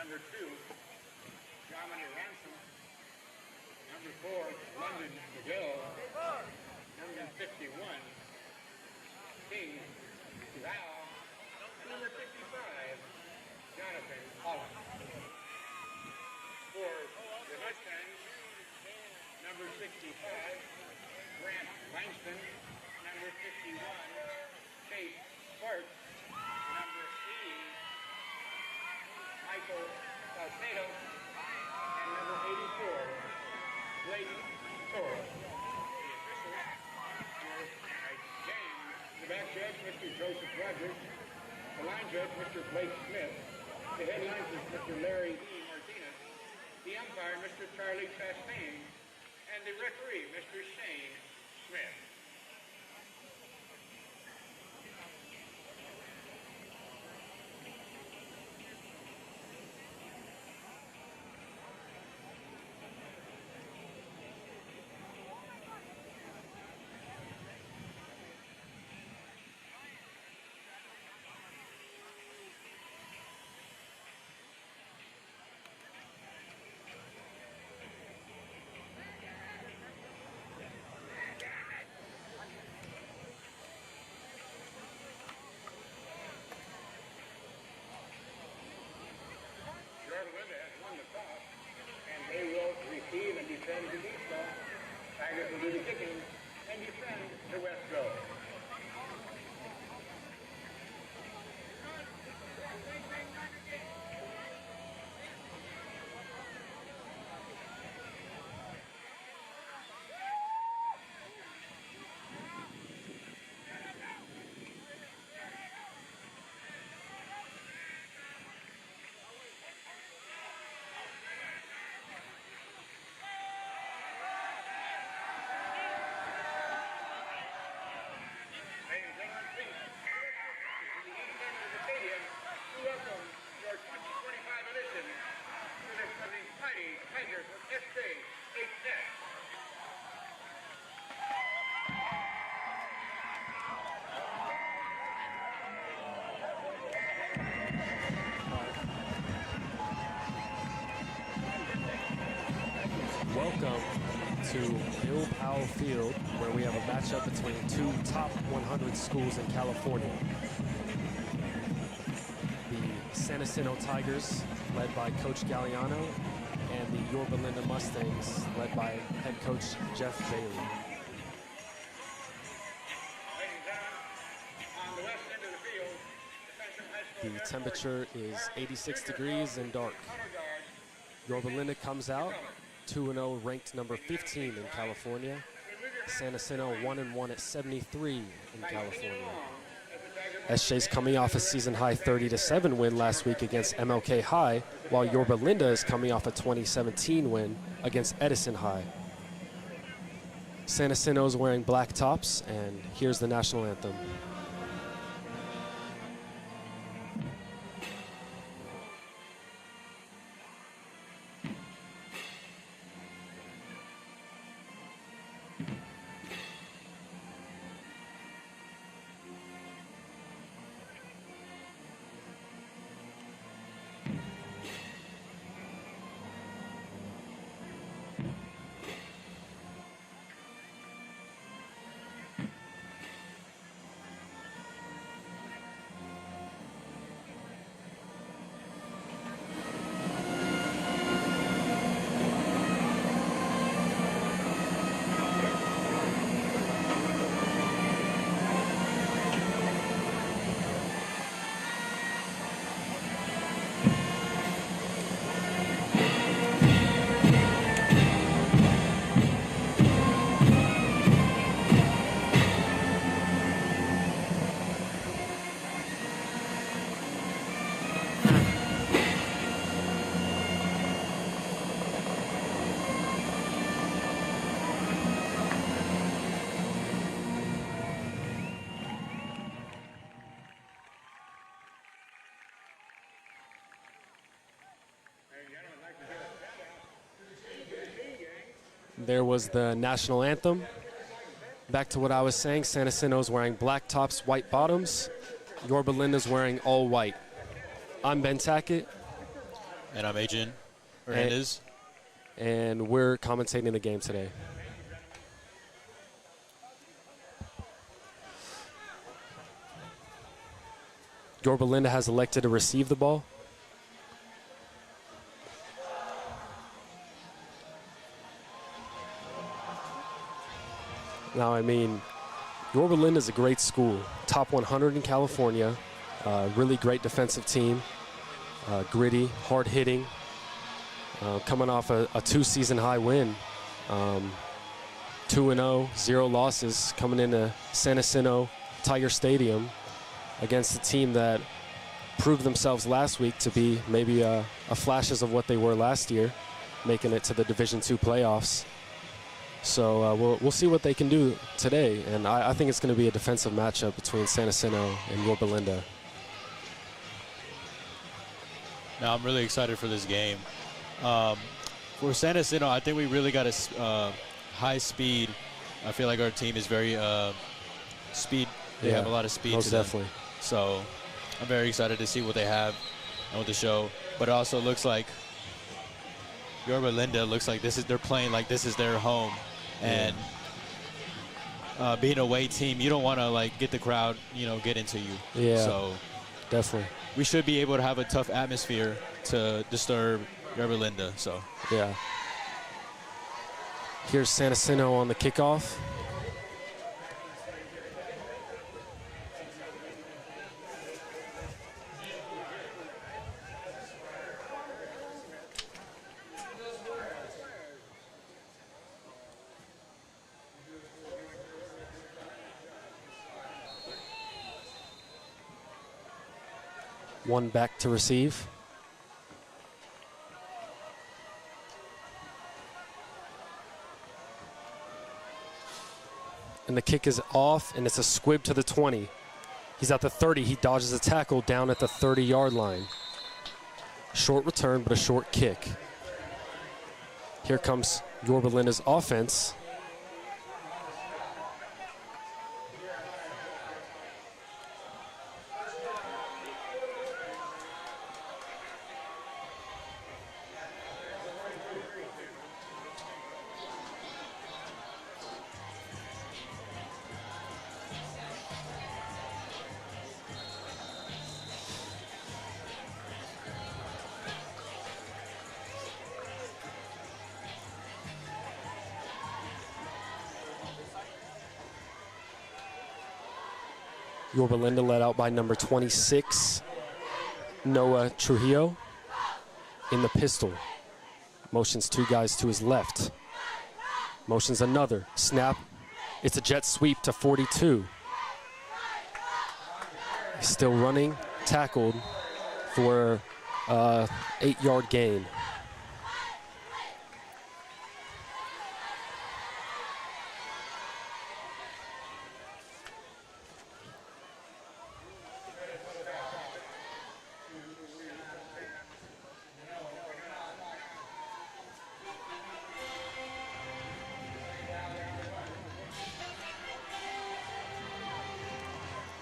Number 2, Dominic Ransom. Number 4, London McGill. Number 51, King Val. Number 55, Jonathan Holland. For the Mustangs, number 65, Grant Langston. Number 51, Chase Sparks. Number 80, Michael Salcedo. And number 84, Blake Torres. The officials were James. The back judge, Mr. Joseph Rogers. The line judge, Mr. Blake Smith. The head linesman, Mr. Larry E. Martinez. The umpire, Mr. Charlie Chastain. And the referee, Mr. Shane Smith. Yorba Linda has won the toss, and they will receive and defend the deep ball. Tigers will do the kicking and defend the west goal. Welcome to Bill Powell Field, where we have a matchup between two top 100 schools in California. The San Jacinto Tigers, led by Coach Galliano, and the Yorba Linda Mustangs, led by head coach Jeff Bailey. The temperature is 86 degrees and dark. Yorba Linda comes out 2-0, ranked number 15 in California. San Jacinto 1-1 at 73 in California. SJ's coming off a season-high 30-7 win last week against MLK High, while Yorba Linda is coming off a 2017 win against Edison High. San Jacinto is wearing black tops, and here's the national anthem. There was the national anthem. Back to what I was saying, San Jacinto's wearing black tops, white bottoms. Yorba Linda's wearing all white. I'm Ben Tackett. And I'm Adrian Hernandez. And we're commentating the game today. Yorba Linda has elected to receive the ball. Now, I mean, Yorba Linda is a great school, top 100 in California, really great defensive team, gritty, hard-hitting, coming off a two-season high win, 2-0, 0 losses, coming into San Jacinto Tiger Stadium against a team that proved themselves last week to be maybe a flashes of what they were last year, making it to the Division II playoffs. So we'll see what they can do today, and I think it's going to be a defensive matchup between San Jacinto and Yorba Linda. Now I'm really excited for this game. For San Jacinto, I think we really got a high speed. I feel like our team is very speed. They have a lot of speed most to them. definitely. So I'm very excited to see what they have and what the show. But it also looks like Yorba Linda looks like they're playing like this is their home. And being an away team, you don't want to like get the crowd, get into you. Yeah, so definitely. We should be able to have a tough atmosphere to disturb Yorba Linda. So yeah. Here's San Jacinto on the kickoff. One back to receive. And the kick is off, and it's a squib to the 20. He's at the 30. He dodges a tackle down at the 30-yard line. Short return, but a short kick. Here comes Yorba Linda's offense. Yorba Linda led out by number 26, Noah Trujillo, in the pistol. Motions two guys to his left. Motions another. Snap. It's a jet sweep to 42. He's still running, tackled for an 8-yard gain.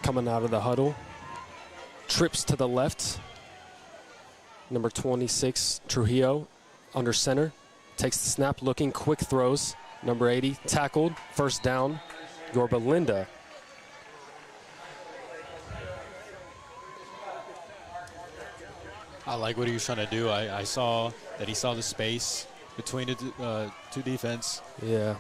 Coming out of the huddle, trips to the left. Number 26, Trujillo, under center, takes the snap, looking, quick throws. Number 80, tackled, first down, Yorba Linda. I like what he was trying to do. I saw that he saw the space between the two defense. Yeah.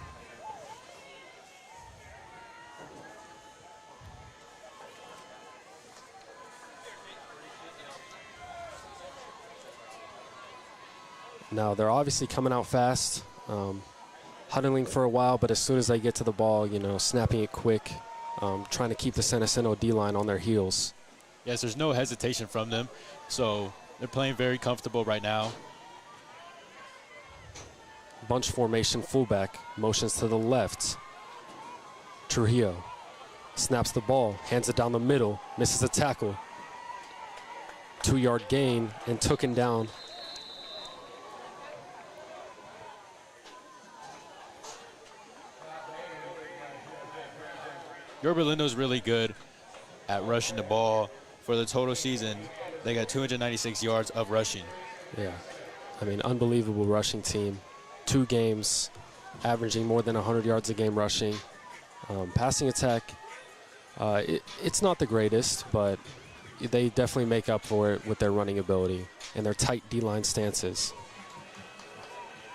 Now, they're obviously coming out fast, huddling for a while, but as soon as they get to the ball, snapping it quick, trying to keep the San Jacinto D-line on their heels. Yes, there's no hesitation from them, so they're playing very comfortable right now. Bunch formation fullback, motions to the left. Trujillo snaps the ball, hands it down the middle, misses a tackle. 2-yard gain and took him down. Yorba Linda's really good at rushing the ball. For the total season, they got 296 yards of rushing. Yeah. I mean, unbelievable rushing team. 2 games, averaging more than 100 yards a game rushing. Passing attack, it's not the greatest, but they definitely make up for it with their running ability and their tight D-line stances.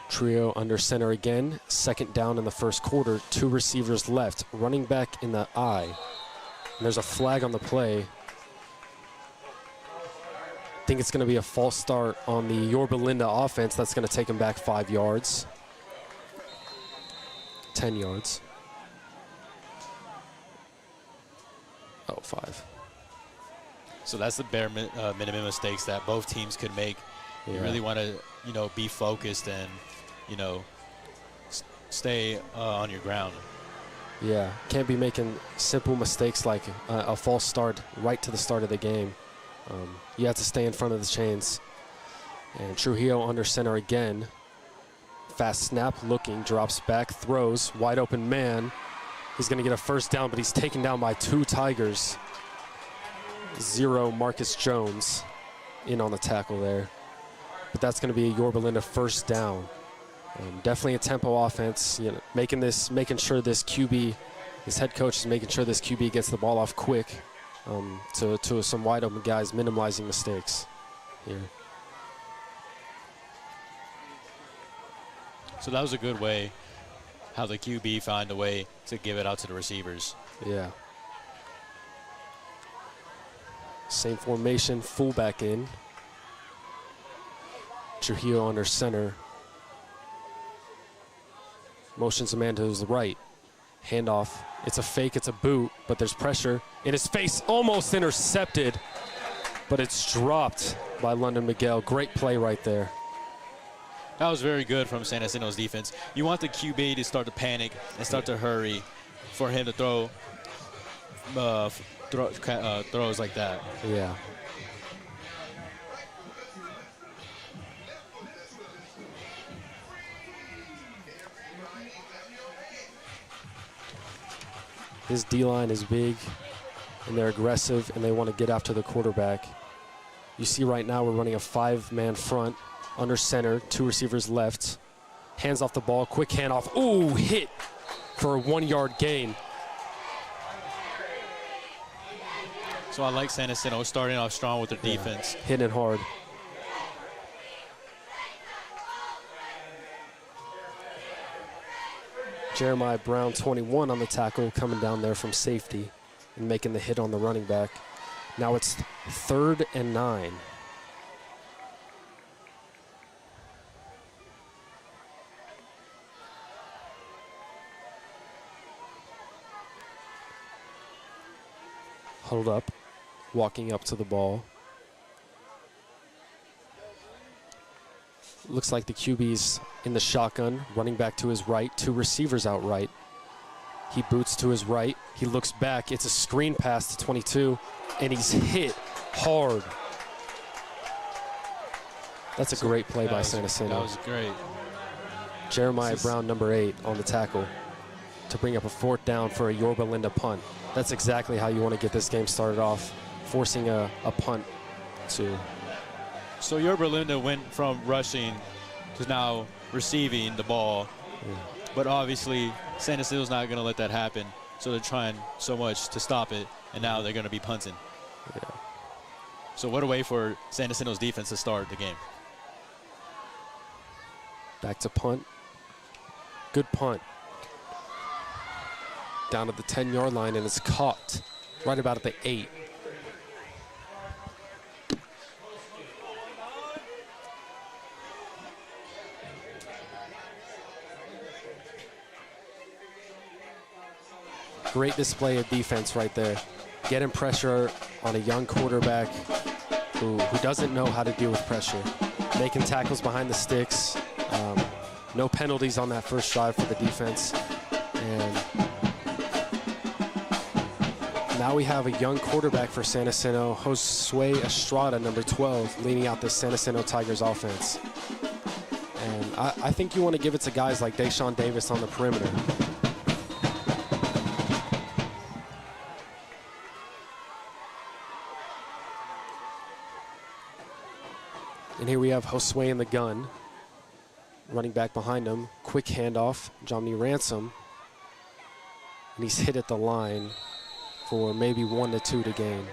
Trio under center again. 2nd down in the first quarter. 2 receivers left. Running back in the eye. And there's a flag on the play. I think it's going to be a false start on the Yorba Linda offense. That's going to take them back 5 yards. 10 yards. Oh, 5. So that's the bare minimum mistakes that both teams could make. Yeah. You really want to, be focused and, stay on your ground. Yeah, can't be making simple mistakes like a false start right to the start of the game. You have to stay in front of the chains. And Trujillo under center again. Fast snap, looking, drops back, throws, wide open man. He's going to get a first down, but he's taken down by 2 Tigers. 0 Marcus Jones in on the tackle there. But that's going to be a Yorba Linda first down. Definitely a tempo offense, making sure this QB, this head coach is making sure this QB gets the ball off quick to some wide open guys, minimizing mistakes here. So that was a good way how the QB found a way to give it out to the receivers. Yeah. Same formation, fullback in. Trujillo under center. Motions a man to his right. Handoff. It's a fake, it's a boot, but there's pressure in his face. Almost intercepted, but it's dropped by London Miguel. Great play right there. That was very good from San Jacinto's defense. You want the QB to start to panic and start to hurry for him to throw throws like that. Yeah. His D-line is big, and they're aggressive, and they want to get after the quarterback. You see right now we're running a 5-man front, under center, 2 receivers left. Hands off the ball, quick handoff. Ooh, hit for a 1-yard gain. So I like San Jacinto starting off strong with their defense. Hitting it hard. Jeremiah Brown, 21 on the tackle, coming down there from safety and making the hit on the running back. Now it's 3rd and 9. Huddled up, walking up to the ball. Looks like the QB's in the shotgun, running back to his right, 2 receivers out right. He boots to his right, he looks back, it's a screen pass to 22, and he's hit hard. That's a great play by San Jacinto. That was great. Jeremiah Brown, number 8, on the tackle to bring up a 4th down for a Yorba Linda punt. That's exactly how you want to get this game started off, forcing a punt to. So Yorba Linda went from rushing to now receiving the ball. Yeah. But obviously, San Jacinto's not going to let that happen. So they're trying so much to stop it, and now they're going to be punting. Yeah. So what a way for San Jacinto's defense to start the game. Back to punt. Good punt. Down to the 10-yard line, and it's caught right about at the 8. Great display of defense right there. Getting pressure on a young quarterback who doesn't know how to deal with pressure. Making tackles behind the sticks. No penalties on that first drive for the defense. And now we have a young quarterback for San Jacinto, Josue Estrada, number 12, leading out the San Jacinto Tigers offense. And I think you want to give it to guys like Deshaun Davis on the perimeter. And And here we have Josue in the gun. Running back behind him. Quick handoff. Jomny Ransom. And he's hit at the line for maybe 1 to 2 to gain.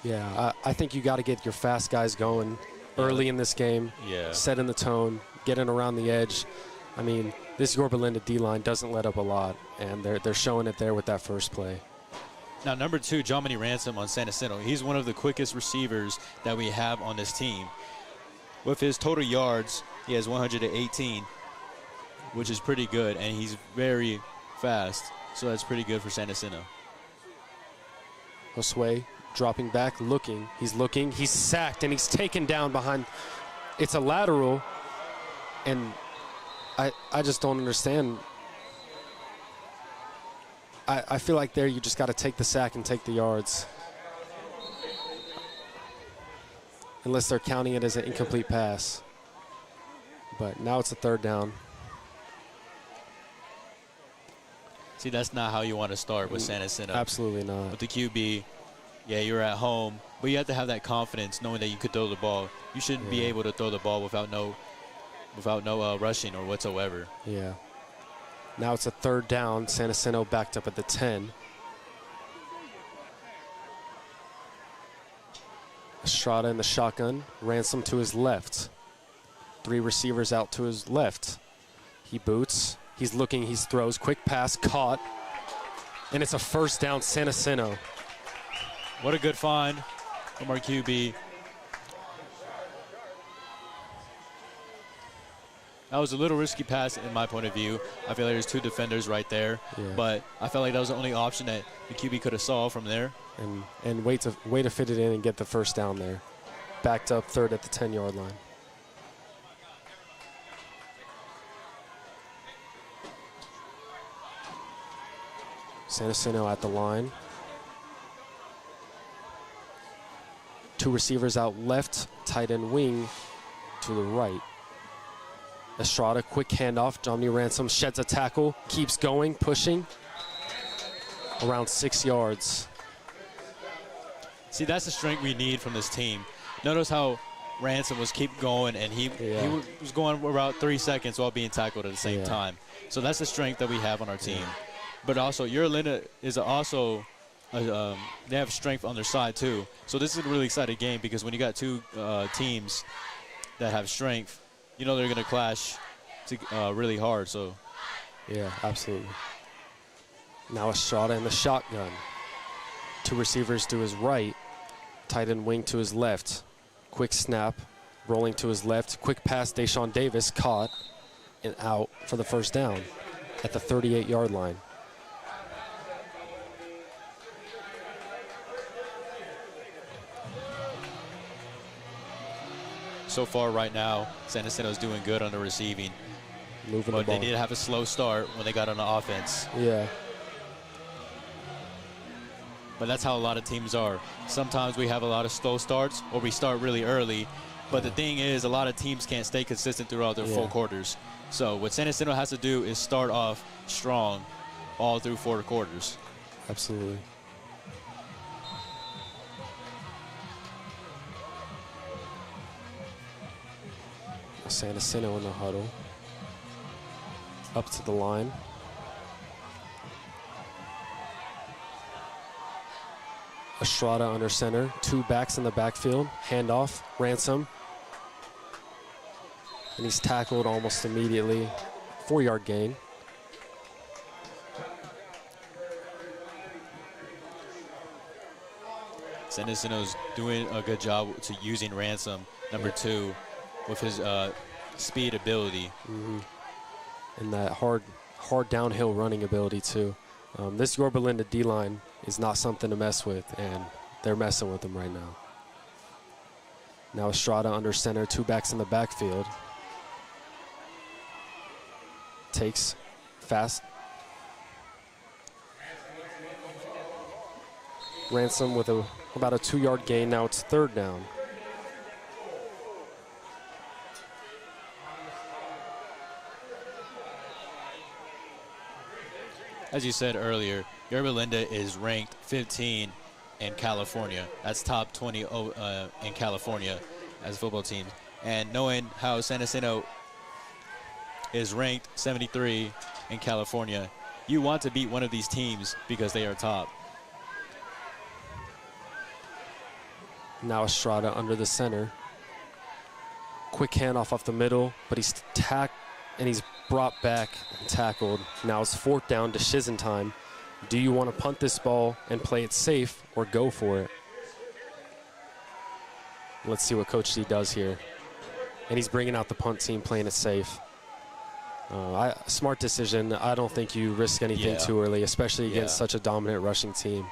Yeah, I think you got to get your fast guys going early in this game. Yeah. Setting the tone, getting around the edge. I mean, this Yorba Linda D-line doesn't let up a lot, and they're showing it there with that first play. Now, number 2, Jomny Ransom on San Jacinto. He's one of the quickest receivers that we have on this team. With his total yards, he has 118, which is pretty good, and he's very fast, so that's pretty good for San Jacinto. Josue dropping back, looking. He's sacked, and he's taken down behind. It's a lateral, and I just don't understand. I feel like there you just got to take the sack and take the yards. Unless they're counting it as an incomplete pass. But now it's a 3rd down. See, that's not how you want to start with San Jacinto. Absolutely not. With the QB, yeah, you're at home, but you have to have that confidence knowing that you could throw the ball. You shouldn't be able to throw the ball without no rushing or whatsoever. Yeah. Now it's a 3rd down. San Jacinto backed up at the 10. Estrada in the shotgun. Ransom to his left. 3 receivers out to his left. He boots. He's looking. He throws. Quick pass. Caught. And it's a 1st down. San Jacinto. What a good find from our QB. That was a little risky pass in my point of view. I feel like there's 2 defenders right there, but I felt like that was the only option that the QB could have saw from there. And way to fit it in and get the 1st down there. Backed up 3rd at the 10-yard line. San Jacinto at the line. 2 receivers out left, tight end wing to the right. Estrada, quick handoff. Jomny Ransom sheds a tackle, keeps going, pushing. Around 6 yards. See, that's the strength we need from this team. Notice how Ransom was keep going, and he was going about 3 seconds while being tackled at the same time. So that's the strength that we have on our team. But also, Yorba Linda is also, they have strength on their side too. So this is a really exciting game because when you got 2 teams that have strength, you know they're going to clash really hard. So, yeah, absolutely. Now Estrada in the shotgun. 2 receivers to his right, tight end wing to his left. Quick snap, rolling to his left. Quick pass, Deshaun Davis caught and out for the 1st down at the 38-yard line. So far right now, San Jacinto's doing good on the receiving. Moving the ball. But they did have a slow start when they got on the offense. Yeah. But that's how a lot of teams are. Sometimes we have a lot of slow starts or we start really early. But the thing is, a lot of teams can't stay consistent throughout their full quarters. So what San Jacinto has to do is start off strong all through 4 quarters. Absolutely. San Jacinto in the huddle. Up to the line. Estrada under center. 2 backs in the backfield. Handoff. Ransom. And he's tackled almost immediately. 4-yard gain. San Jacinto's doing a good job to using Ransom, number 2, with his speed ability. And that hard downhill running ability too. This Yorba Linda D-line is not something to mess with, and they're messing with them right now. Now Estrada under center, 2 backs in the backfield. Takes fast. Ransom with about a 2-yard gain. Now it's 3rd down. as you said earlier, Yorba Linda is ranked 15 in California. That's top 20 in California as a football team. And knowing how San Jacinto is ranked 73 in California, you want to beat one of these teams because they are top. Now Estrada under the center. Quick handoff off the middle, but he's brought back and tackled. Now it's 4th down, decision time. Do you want to punt this ball and play it safe or go for it? Let's see what Coach D does here. And he's bringing out the punt team, playing it safe. Smart decision. I don't think you risk anything too early, especially against such a dominant rushing team.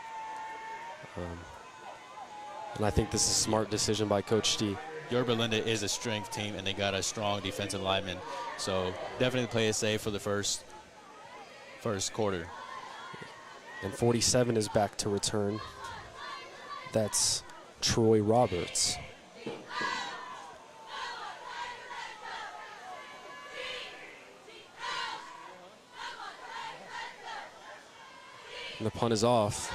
And I think this is a smart decision by Coach D. Yorba Linda is a strength team, and they got a strong defensive lineman. So definitely play it safe for the first quarter. And 47 is back to return. That's Troy Roberts. And the punt is off.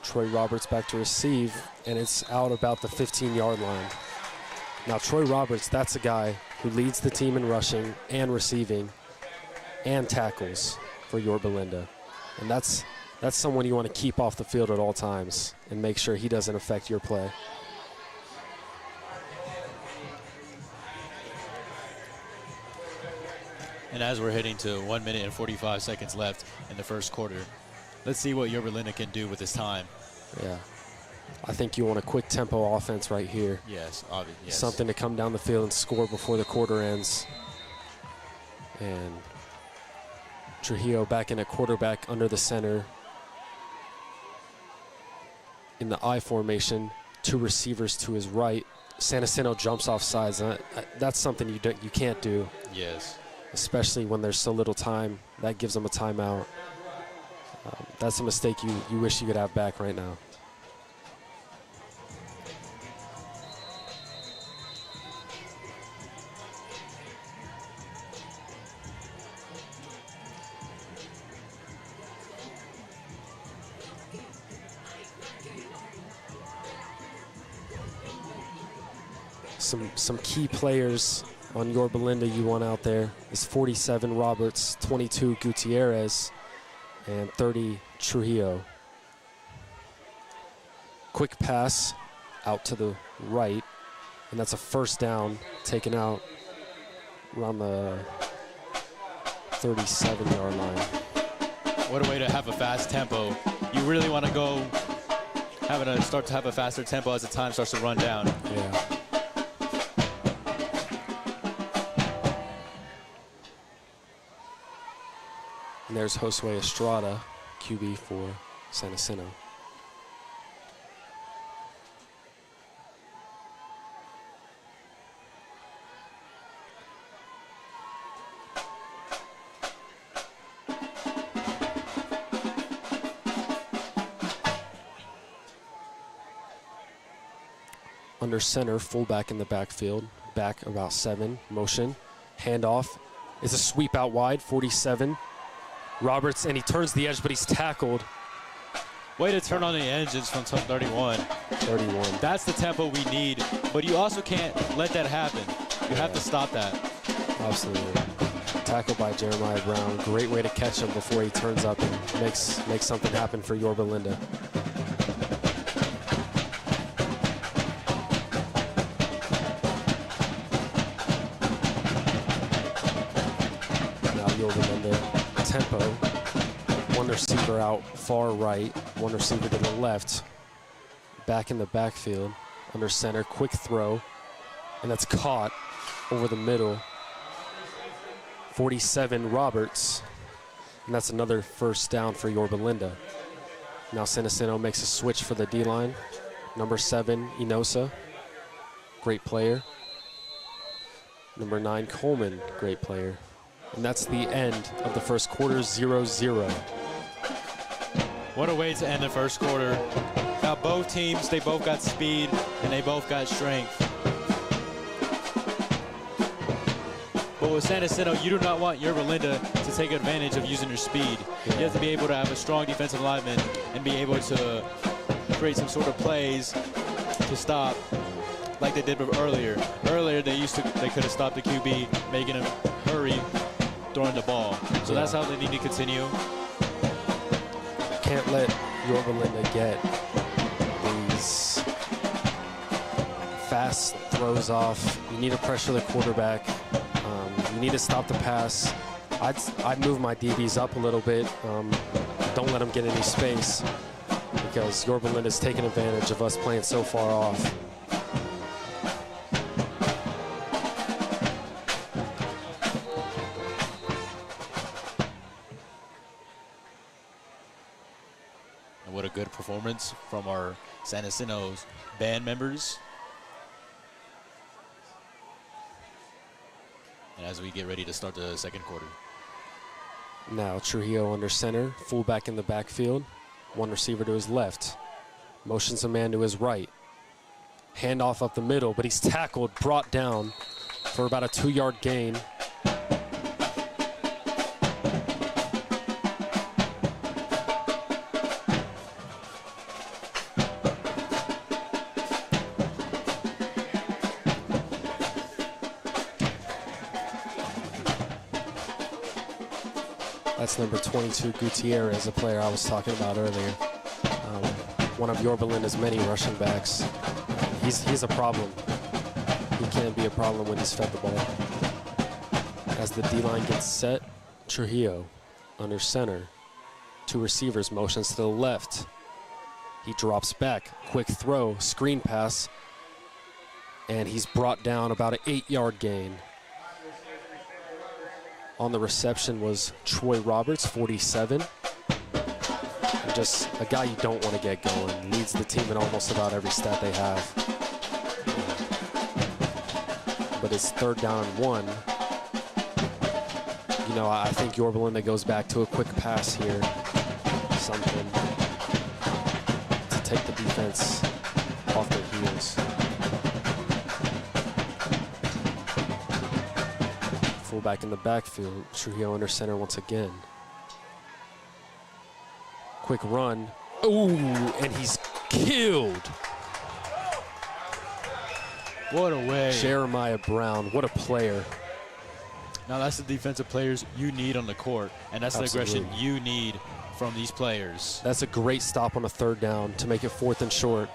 Troy Roberts back to receive, and it's out about the 15-yard line. Now, Troy Roberts, that's a guy who leads the team in rushing and receiving and tackles for Yorba Linda. And that's someone you want to keep off the field at all times and make sure he doesn't affect your play. And as we're heading to 1 minute and 45 seconds left in the first quarter, let's see what Yorba Linda can do with this time. Yeah. I think you want a quick tempo offense right here. Yes, obviously. Yes. Something to come down the field and score before the quarter ends. And Trujillo back in at quarterback under the center. In the I formation, 2 receivers to his right. San Jacinto jumps off sides. That's something you can't do. Yes. Especially when there's so little time. That gives them a timeout. That's a mistake you wish you could have back right now. Some key players on Yorba Linda you want out there is 47 Roberts, 22 Gutierrez, and 30 Trujillo. Quick pass out to the right, and that's a first down taken out around the 37-yard line. What a way to have a fast tempo. You really want to go start to have a faster tempo as the time starts to run down. Yeah. And there's Josue Estrada, QB for San Jacinto. Under center, fullback in the backfield, back about 7, motion, handoff. It's a sweep out wide, 47. Roberts, and he turns the edge, but he's tackled. Way to turn on the engines from 31. 31. That's the tempo we need, but you also can't let that happen. You have to stop that. Absolutely. Tackled by Jeremiah Brown. Great way to catch him before he turns up and makes something happen for Yorba Linda. Now Yorba Linda tempo. One receiver out far right, one receiver to the left. Back in the backfield, under center, quick throw, and that's caught over the middle. 47 Roberts, and that's another first down for Yorba Linda. Now San Jacinto makes a switch for the D-line. Number 7, Enosa, great player. Number 9, Coleman, great player. And that's the end of the first quarter, 0-0. What a way to end the first quarter. Now both teams, they both got speed and they both got strength. But with San Jacinto, you do not want Yorba Linda to take advantage of using your speed. You have to be able to have a strong defensive lineman and be able to create some sort of plays to stop, like they did earlier. Earlier, they could have stopped the QB, making him hurry, throwing the ball. So that's how they need to continue. Can't let Yorba Linda get these fast throws off. You need to pressure the quarterback. You need to stop the pass. I'd move my DBs up a little bit. Don't let them get any space, because Yorba Linda's taking advantage of us playing so far off. And what a good performance from our San Jacinto's band members. And as we get ready to start the second quarter. Now Trujillo under center, fullback in the backfield, one receiver to his left, motions a man to his right, handoff up the middle, but he's tackled, brought down for about a 2-yard gain. That's number 22, Gutierrez, a player I was talking about earlier. One of Yorba Linda's many rushing backs. He's a problem. He can be a problem when he's fed the ball. As the D-line gets set, Trujillo under center. 2 receivers, motions to the left. He drops back, quick throw, screen pass, and he's brought down about an 8-yard gain. On the reception was Troy Roberts, 47. And just a guy you don't want to get going. Leads the team in almost about every stat they have. But it's 3rd down and 1. You know, I think Yorba Linda goes back to a quick pass here. Something to take the defense off their heels. Fullback in the backfield, Trujillo under center once again. Quick run. Ooh, and he's killed. What a way. Jeremiah Brown, what a player. Now that's the defensive players you need on the court, and that's Absolutely. the aggression you need from these players. That's a great stop on a 3rd down to make it 4th and short,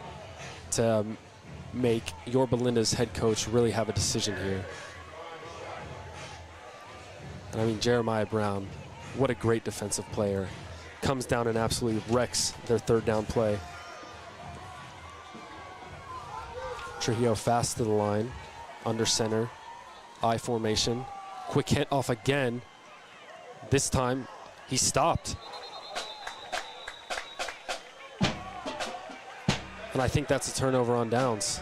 to make Yorba Linda's head coach really have a decision here. And I mean, Jeremiah Brown, what a great defensive player. Comes down and absolutely wrecks their 3rd down play. Trujillo fast to the line, under center, I formation. Quick hit off again. This time, he stopped. And I think that's a turnover on downs.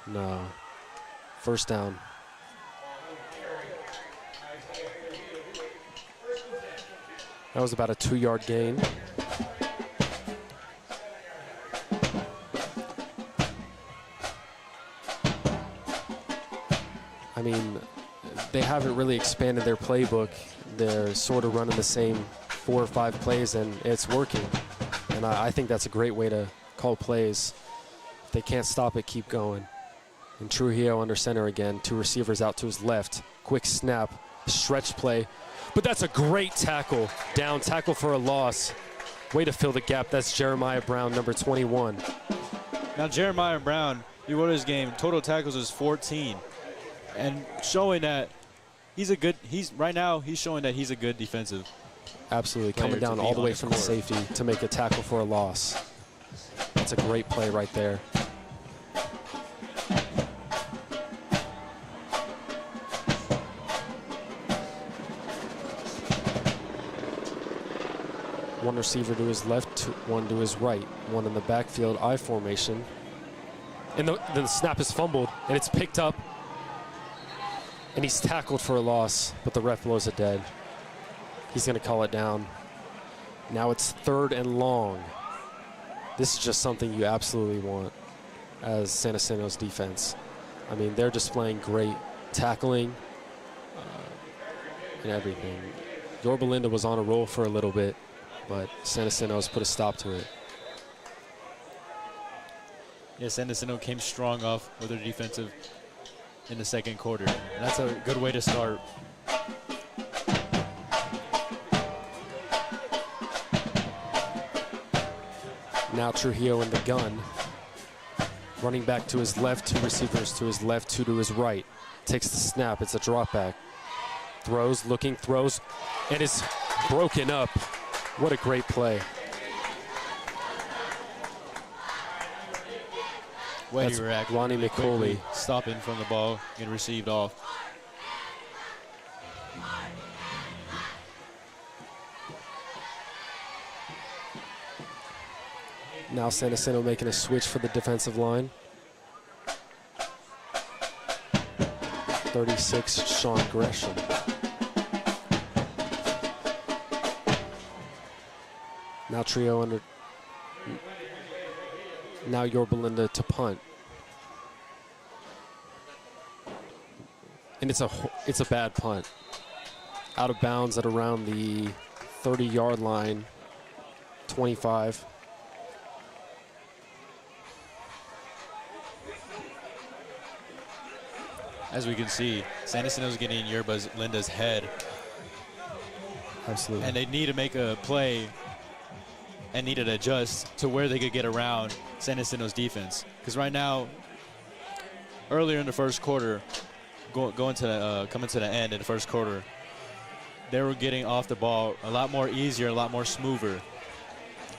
No. 1st down. That was about a 2-yard gain. I mean, they haven't really expanded their playbook. They're sort of running the same 4 or 5 plays, and it's working. And I think that's a great way to call plays. If they can't stop it, keep going. And Trujillo under center again, 2 receivers out to his left. Quick snap, stretch play. But that's a great tackle. Down, tackle for a loss. Way to fill the gap. That's Jeremiah Brown, number 21. Now Jeremiah Brown, you go to his game, total tackles is 14. And showing that right now he's showing that he's a good defensive. Absolutely, coming down all the way from the safety to make a tackle for a loss. That's a great play right there. One receiver to his left, 1 to his right. 1 in the backfield, I formation. And the snap is fumbled, and it's picked up. And he's tackled for a loss, but the ref blows it dead. He's going to call it down. Now it's 3rd and long. This is just something you absolutely want as San Jacinto's defense. I mean, they're displaying great tackling, and everything. Yorba Linda was on a roll for a little bit, but San Jacinto's put a stop to it. Yeah, San Jacinto came strong off with their defensive in the second quarter. And that's a good way to start. Now Trujillo in the gun. Running back to his left, 2 receivers to his left, 2 to his right. Takes the snap, it's a drop back. Throws, looking, throws, and it's broken up. What a great play. Way That's to react. Ronnie really quickly, McCauley. stopping from the ball and received off. Now San Jacinto making a switch for the defensive line. 36, Sean Gresham. Now Trio under. Now Yorba Linda to punt. And it's a bad punt. Out of bounds at around the 30-yard line, 25. As we can see, San Jacinto's getting in Yorba Linda's head. Absolutely. And they need to make a play and need to adjust to where they could get around San Jacinto's defense. Because right now, earlier in the first quarter, coming to the end in the first quarter, they were getting off the ball a lot more easier, a lot more smoother,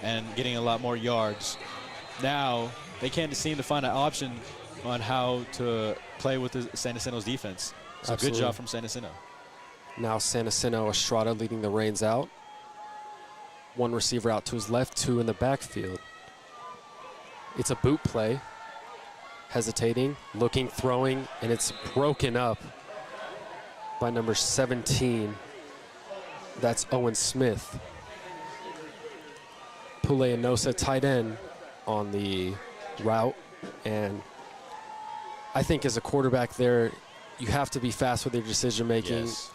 and getting a lot more yards. Now, they can't seem to find an option on how to play with the San Jacinto's defense. So good job from San Jacinto. Now San Jacinto, Estrada leading the reins out. 1 receiver out to his left, 2 in the backfield. It's a boot play. Hesitating, looking, throwing, and it's broken up by number 17. That's Owen Smith. Pule Enosa, tight end, on the route. And I think as a quarterback there, you have to be fast with your decision making. Yes.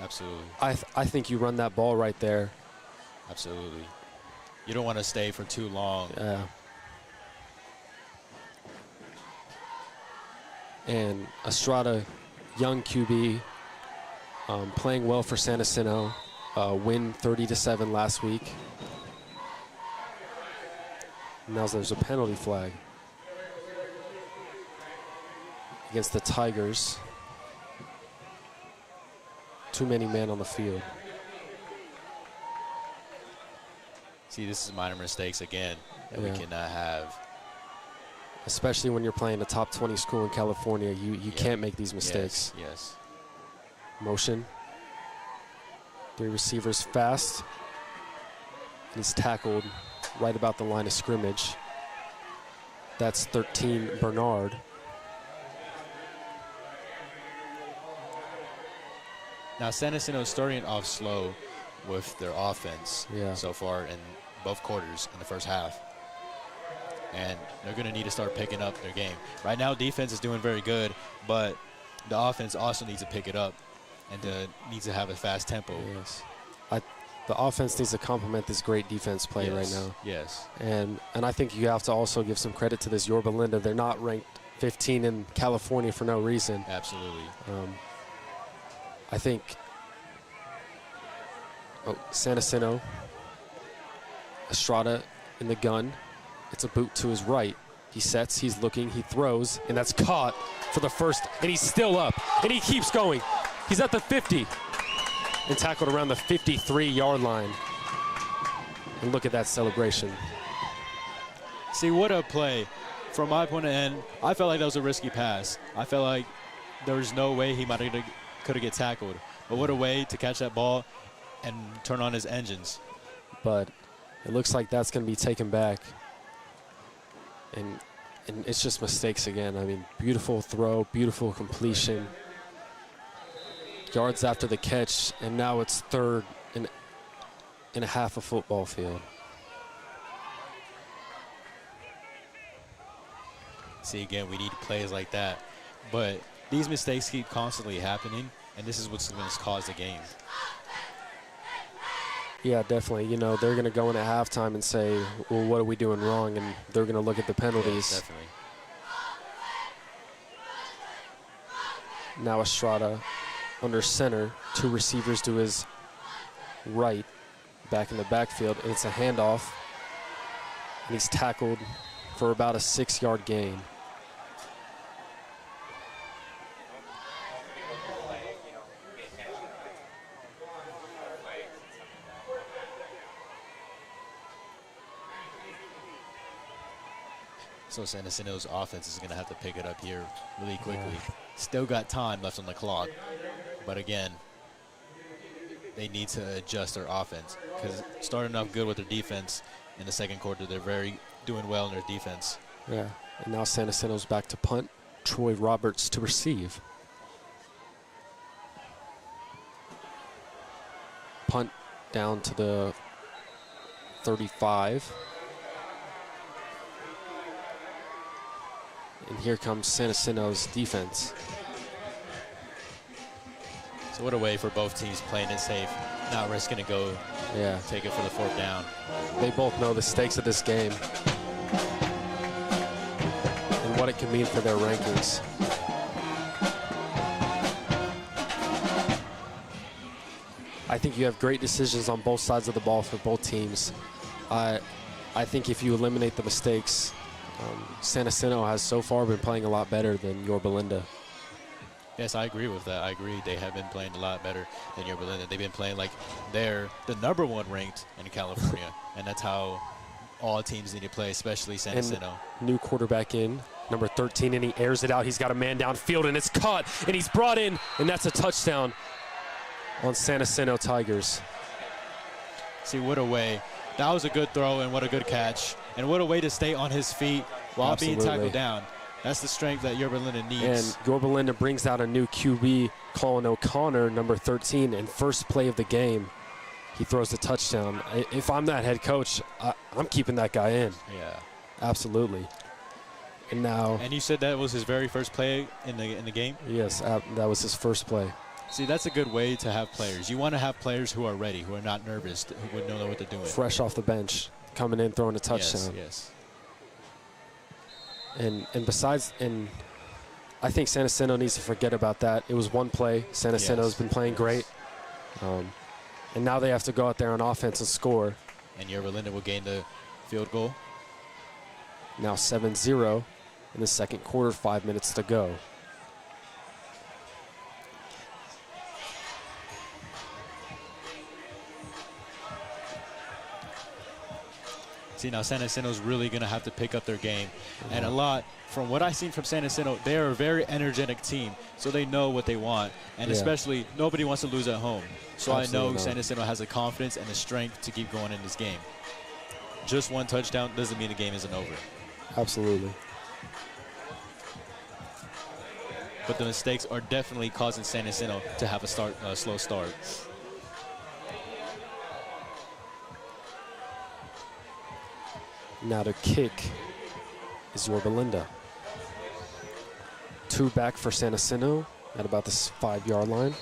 Absolutely. I think you run that ball right there. Absolutely. You don't want to stay for too long. And Estrada, young QB, playing well for San Jacinto. Win 30-7 last week. Now there's a penalty flag against the Tigers. Too many men on the field. See, this is minor mistakes again that we cannot have. Especially when you're playing a top 20 school in California, you can't make these mistakes. Yes. Motion. 3 receivers fast. He's tackled right about the line of scrimmage. That's 13, Bernard. Now, San Jacinto is starting off slow with their offense so far in both quarters in the first half. And they're going to need to start picking up their game. Right now, defense is doing very good, but the offense also needs to pick it up and needs to have a fast tempo. Yes. The offense needs to complement this great defense play right now. Yes. And I think you have to also give some credit to this Yorba Linda. They're not ranked 15 in California for no reason. Absolutely. I think San Jacinto, Estrada in the gun. It's a boot to his right. He sets, he's looking, he throws, and that's caught for the first, and he's still up, and he keeps going. He's at the 50 and tackled around the 53-yard line. And look at that celebration. See, what a play. From my point of end, I felt like that was a risky pass. I felt like there was no way he could have get tackled. But what a way to catch that ball and turn on his engines. But it looks like that's going to be taken back. And it's just mistakes again. I mean, beautiful throw, beautiful completion. Yards after the catch, and now it's third in a half a football field. See, again, we need plays like that. But these mistakes keep constantly happening, and this is what's going to cause the game. Yeah, definitely. You know, they're going to go in at halftime and say, well, what are we doing wrong? And they're going to look at the penalties. Yeah, definitely. Now Estrada under center, 2 receivers to his right, back in the backfield, and it's a handoff. And he's tackled for about a 6-yard gain. So San Jacinto's offense is going to have to pick it up here really quickly. Still got time left on the clock. But again, they need to adjust their offense because starting off good with their defense in the second quarter. They're doing well in their defense. Yeah, and now San Jacinto's back to punt. Troy Roberts to receive. Punt down to the 35. And here comes San Jacinto's defense. So what a way for both teams playing it safe, not risking to go take it for the 4th down. They both know the stakes of this game and what it can mean for their rankings. I think you have great decisions on both sides of the ball for both teams. I think if you eliminate the mistakes, San Jacinto has so far been playing a lot better than Yorba Linda. Yes, I agree with that. I agree. They have been playing a lot better than Yorba Linda. They've been playing like they're the #1 ranked in California, and that's how all teams need to play, especially San Jacinto. New quarterback in, number 13, and he airs it out. He's got a man downfield, and it's caught, and he's brought in, and that's a touchdown on San Jacinto Tigers. See, what a way. That was a good throw, and what a good catch. And what a way to stay on his feet while being tackled down. That's the strength that Yorba Linda needs. And Yorba Linda brings out a new QB, Colin O'Connor, number 13, and first play of the game, he throws the touchdown. If I'm that head coach, I'm keeping that guy in. Yeah. Absolutely. And now... And you said that was his very first play in the game? Yes, that was his first play. See, that's a good way to have players. You want to have players who are ready, who are not nervous, who would know what they're doing. Fresh off the bench, coming in, throwing a touchdown. Yes. And besides, I think San Jacinto needs to forget about that. It was one play. San Jacinto's been playing great. And now they have to go out there on offense and score. And Yorba Linda will gain the field goal. Now 7-0 in the second quarter, 5 minutes to go. See, now San Jacinto's really going to have to pick up their game. And a lot, from what I've seen from San Jacinto, they're a very energetic team, so they know what they want. And especially, nobody wants to lose at home. So I know San Jacinto has the confidence and the strength to keep going in this game. Just one touchdown doesn't mean the game isn't over. Absolutely. But the mistakes are definitely causing San Jacinto to have a slow start. Now to kick is Yorba Linda. 2 back for San Jacinto at about the 5-yard line.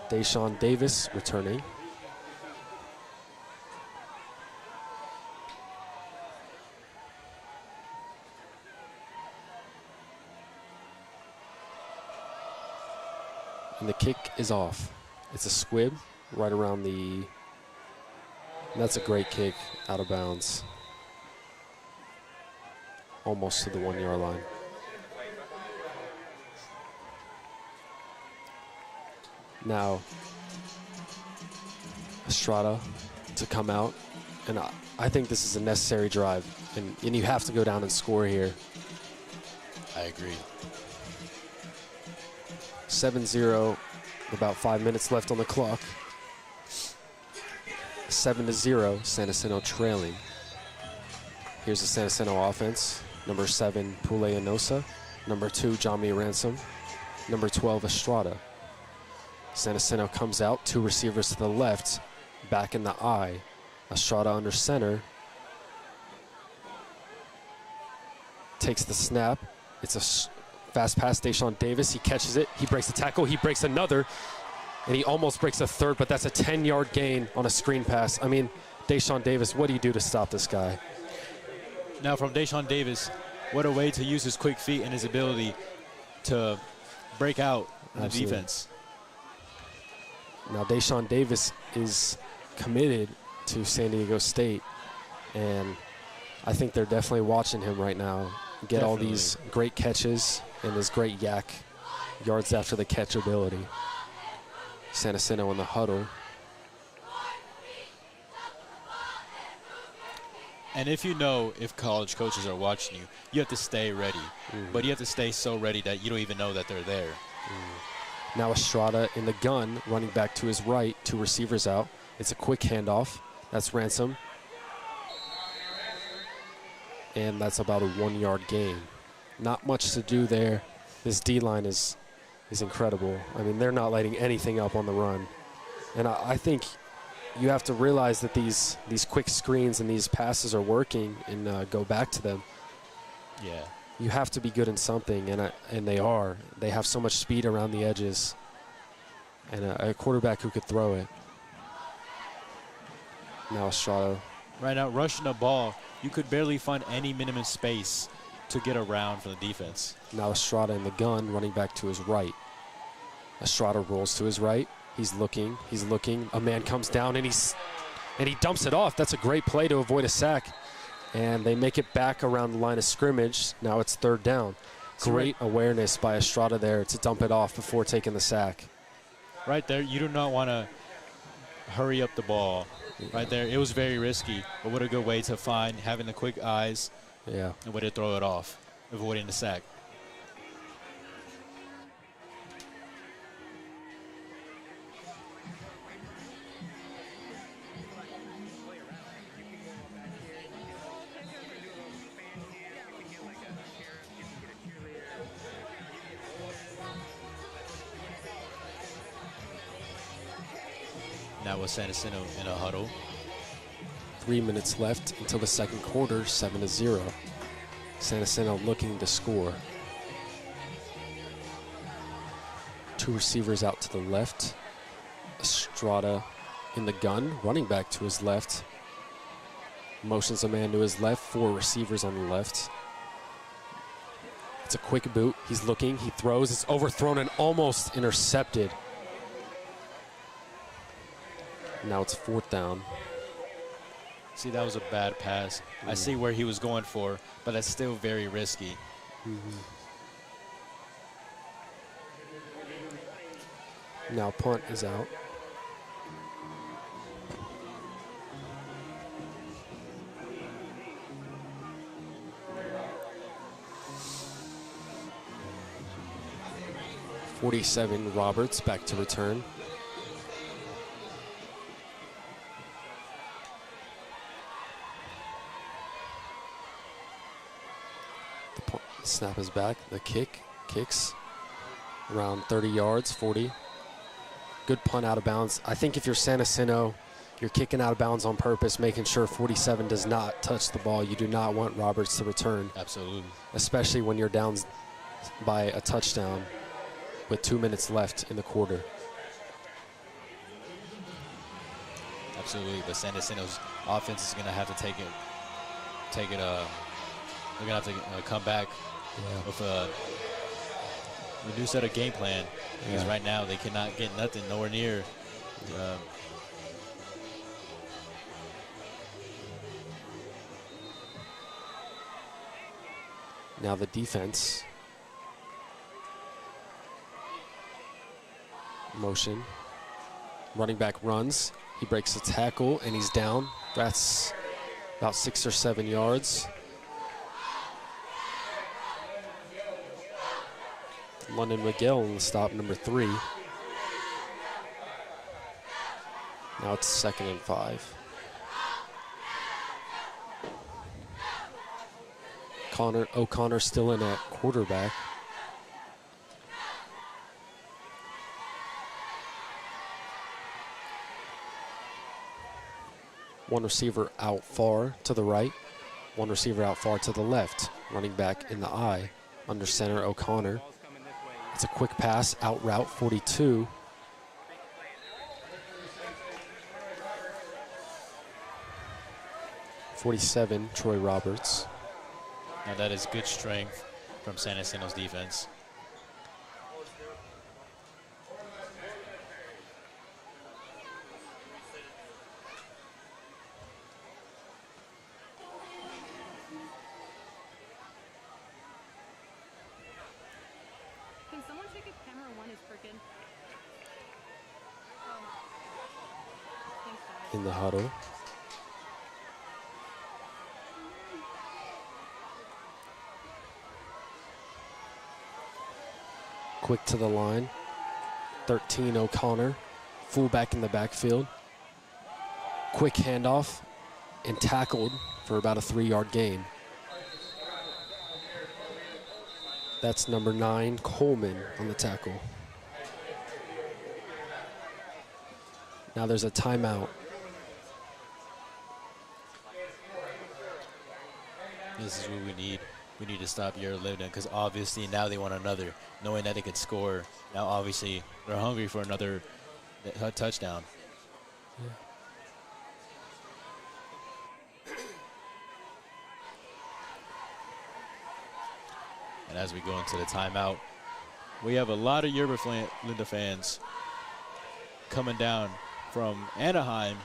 Deshaun Davis returning. And the kick is off. It's a squib right around the... That's a great kick out of bounds. Almost to the 1-yard line. Now, Estrada to come out. And I think this is a necessary drive. And you have to go down and score here. I agree. 7-0, about 5 minutes left on the clock. 7-0, San Jacinto trailing. Here's the San Jacinto offense. Number 7, Pule Enosa. Number 2, Jami Ransom. Number 12, Estrada. San Jacinto comes out, 2 receivers to the left, back in the eye. Estrada under center. Takes the snap. It's a Fast pass, Deshaun Davis. He catches it. He breaks a tackle. He breaks another. And he almost breaks a third, but that's a 10-yard gain on a screen pass. I mean, Deshaun Davis, what do you do to stop this guy? Now from Deshaun Davis, what a way to use his quick feet and his ability to break out in the defense. Now, Deshaun Davis is committed to San Diego State, and I think they're definitely watching him right now get all these great catches and his great yak yards after the catch ability. San Jacinto in the huddle. And if college coaches are watching you, you have to stay ready. But you have to stay so ready that you don't even know that they're there. Now Estrada in the gun, running back to his right, 2 receivers out. It's a quick handoff. That's Ransom. And that's about a 1-yard gain. Not much to do there. This D-line is incredible. I mean, they're not letting anything up on the run. And I think you have to realize that these quick screens and these passes are working and go back to them. Yeah. You have to be good in something, and they are. They have so much speed around the edges and a quarterback who could throw it. Now Estrada. Right now, rushing the ball, you could barely find any minimum space to get around from the defense. Now Estrada in the gun, running back to his right. Estrada rolls to his right. He's looking. A man comes down, and he dumps it off. That's a great play to avoid a sack. And they make it back around the line of scrimmage. Now it's 3rd down. Great awareness by Estrada there to dump it off before taking the sack. Right there, you do not want to hurry up the ball. Right there, it was very risky, but what a good way to find, having the quick eyes, and way to throw it off, avoiding the sack. Now with San Jacinto in a huddle. 3 minutes left until the second quarter, 7-0. San Jacinto looking to score. 2 receivers out to the left. Estrada in the gun, running back to his left. Motions a man to his left, 4 receivers on the left. It's a quick boot. He's looking, he throws, it's overthrown and almost intercepted. Now it's 4th down. See, that was a bad pass. I see where he was going for, but that's still very risky. Now punt is out. .47 Roberts back to return. Snap is back. The kicks around 30 yards, 40. Good punt out of bounds. I think if you're San Jacinto, you're kicking out of bounds on purpose, making sure 47 does not touch the ball. You do not want Roberts to return. Absolutely. Especially when you're down by a touchdown with 2 minutes left in the quarter. Absolutely, but San Jacinto's offense is going to have to take it. They're going to have to come back with a new set of game plan. Because right now they cannot get nothing, nowhere near. Now the defense. Motion. Running back runs. He breaks a tackle and he's down. That's about 6 or 7 yards. London Miguel in stop number 3. Now it's 2nd and 5. O'Connor still in at quarterback. One receiver out far to the right. One receiver out far to the left. Running back in the I Under center, O'Connor. It's a quick pass, out route 42. .47, Troy Roberts. Now that is good strength from San Jacinto's defense. Can someone check if camera 1 is crooked? Thanks, guys. In the huddle. Quick to the line. 13, O'Connor. Fullback in the backfield. Quick handoff and tackled for about a 3-yard gain. That's number 9, Coleman, on the tackle. Now there's a timeout. This is what we need. We need to stop Yorba Linda because obviously now they want another, knowing that they could score. Now obviously they're hungry for another touchdown. Yeah. And as we go into the timeout, we have a lot of Yorba Linda fans coming down from Anaheim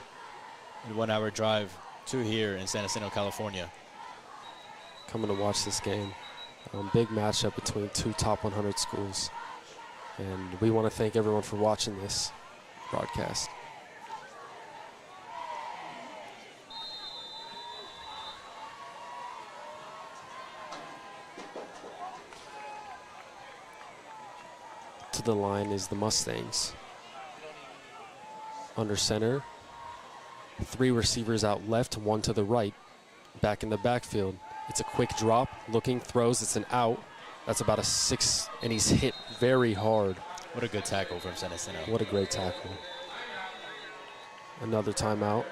in a 1-hour drive to here in San Jacinto, California. Coming to watch this game. Big matchup between 2 top 100 schools. And we want to thank everyone for watching this broadcast. To the line is the Mustangs. Under center, 3 receivers out left, 1 to the right. Back in the backfield. It's a quick drop, looking, throws, it's an out. That's about a 6, and he's hit very hard. What a good tackle from San Jacinto. What a great tackle. Another timeout.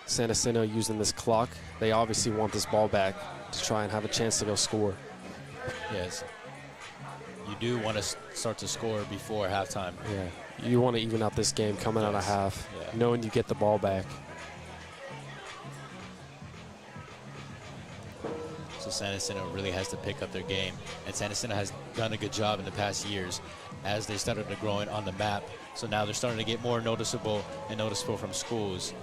San Jacinto using this clock. They obviously want this ball back to try and have a chance to go score. Yes. You do want to start to score before halftime. Yeah, you want to even out this game coming out of half, knowing you get the ball back. So San Jacinto really has to pick up their game. And San Jacinto has done a good job in the past years as they started to grow on the map. So now they're starting to get more noticeable from schools.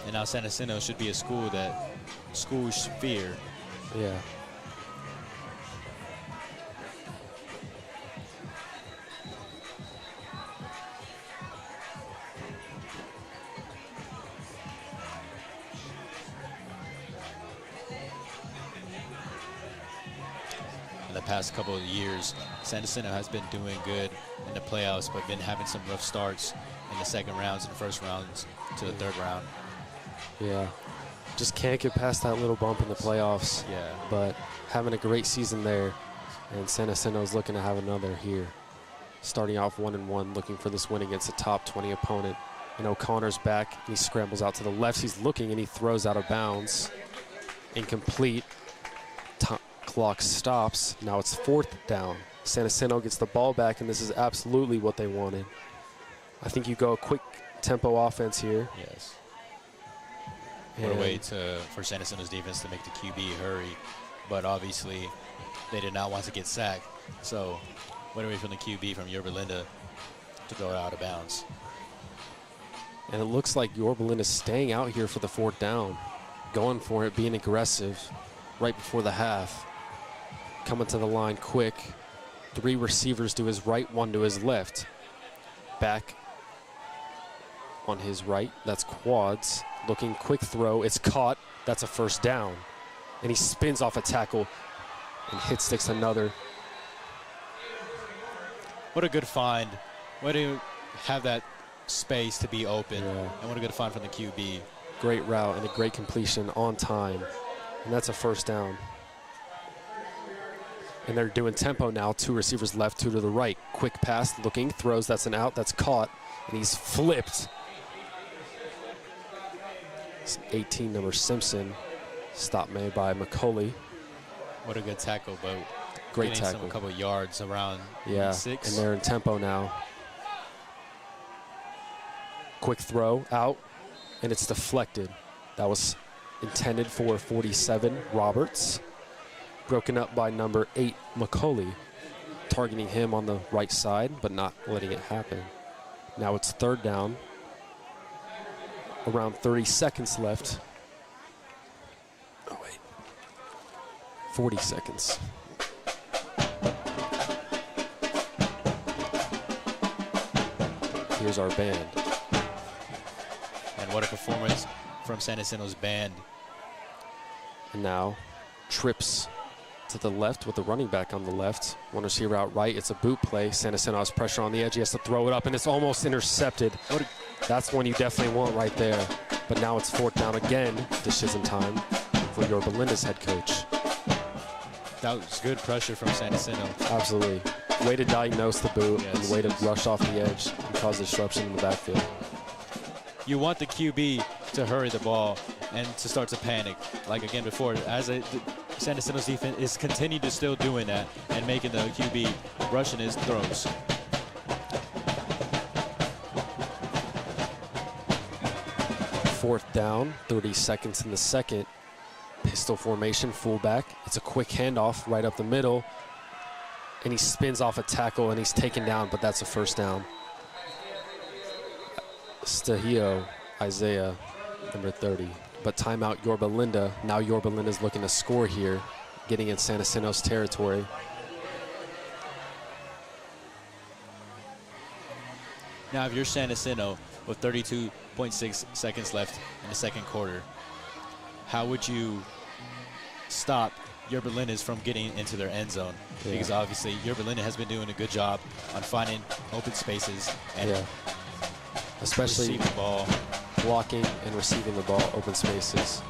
And now San Jacinto should be a school that schools fear. Yeah. Past couple of years, San Jacinto has been doing good in the playoffs, but been having some rough starts in the second rounds and first rounds to the third round. Yeah, just can't get past that little bump in the playoffs. Yeah. But having a great season there, and San Jacinto's looking to have another here. Starting off 1-1, looking for this win against a top 20 opponent. And O'Connor's back, and he scrambles out to the left. He's looking, and he throws out of bounds. Incomplete. Clock stops. Now it's 4th down. San Jacinto gets the ball back, and this is absolutely what they wanted. I think you go a quick tempo offense here. Yes. What a way for San Jacinto's defense to make the QB hurry, but obviously they did not want to get sacked. So what a way from the QB from Yorba Linda to go out of bounds. And it looks like Yorba Linda is staying out here for the 4th down, going for it, being aggressive right before the half. Coming to the line quick. 3 receivers to his right, 1 to his left. Back on his right, that's Quads. Looking, quick throw, it's caught. That's a 1st down. And he spins off a tackle and hit sticks another. What a good find. Way to have that space to be open. Yeah. And what a good find from the QB. Great route and a great completion on time. And that's a 1st down. And they're doing tempo now. 2 receivers left, 2 to the right. Quick pass, looking, throws, that's an out, that's caught. And he's flipped. It's 18, number Simpson. Stop made by McCulley. What a good tackle, but Great getting tackle. a couple yards around Yeah, 6. and they're in tempo now. Quick throw out, and it's deflected. That was intended for 47, Roberts. Broken up by number 8, McCauley, targeting him on the right side, but not letting it happen. Now it's third down. Around 30 seconds left. Oh, wait. 40 seconds. Here's our band. And what a performance from San Jacinto's band. And now trips to the left with the running back on the left. One receiver out right. It's a boot play. San Jacinto has pressure on the edge. He has to throw it up, and it's almost intercepted. That's one you definitely want right there. But now it's fourth down again. Decision time for Yorba Linda's head coach. That was good pressure from San Jacinto. Absolutely. Way to diagnose the boot Yes. and way to rush off the edge and cause disruption in the backfield. You want the QB to hurry the ball and to start to panic. Like again before, San Jacinto's defense is continuing to still doing that and making the QB rushing his throws. Fourth down, 30 seconds in the second. Pistol formation, fullback. It's a quick handoff right up the middle. And he spins off a tackle and he's taken down, but that's a first down. Stahio, Isaiah, number 30. But timeout Yorba Linda. Now Yorba Linda's looking to score here, getting in San Jacinto's territory. Now if you're San Jacinto with 32.6 seconds left in the second quarter, how would you stop Yorba Linda's from getting into their end zone? Yeah. Because obviously Yorba Linda has been doing a good job on finding open spaces and especially receiving the ball. blocking and receiving the ball, open spaces.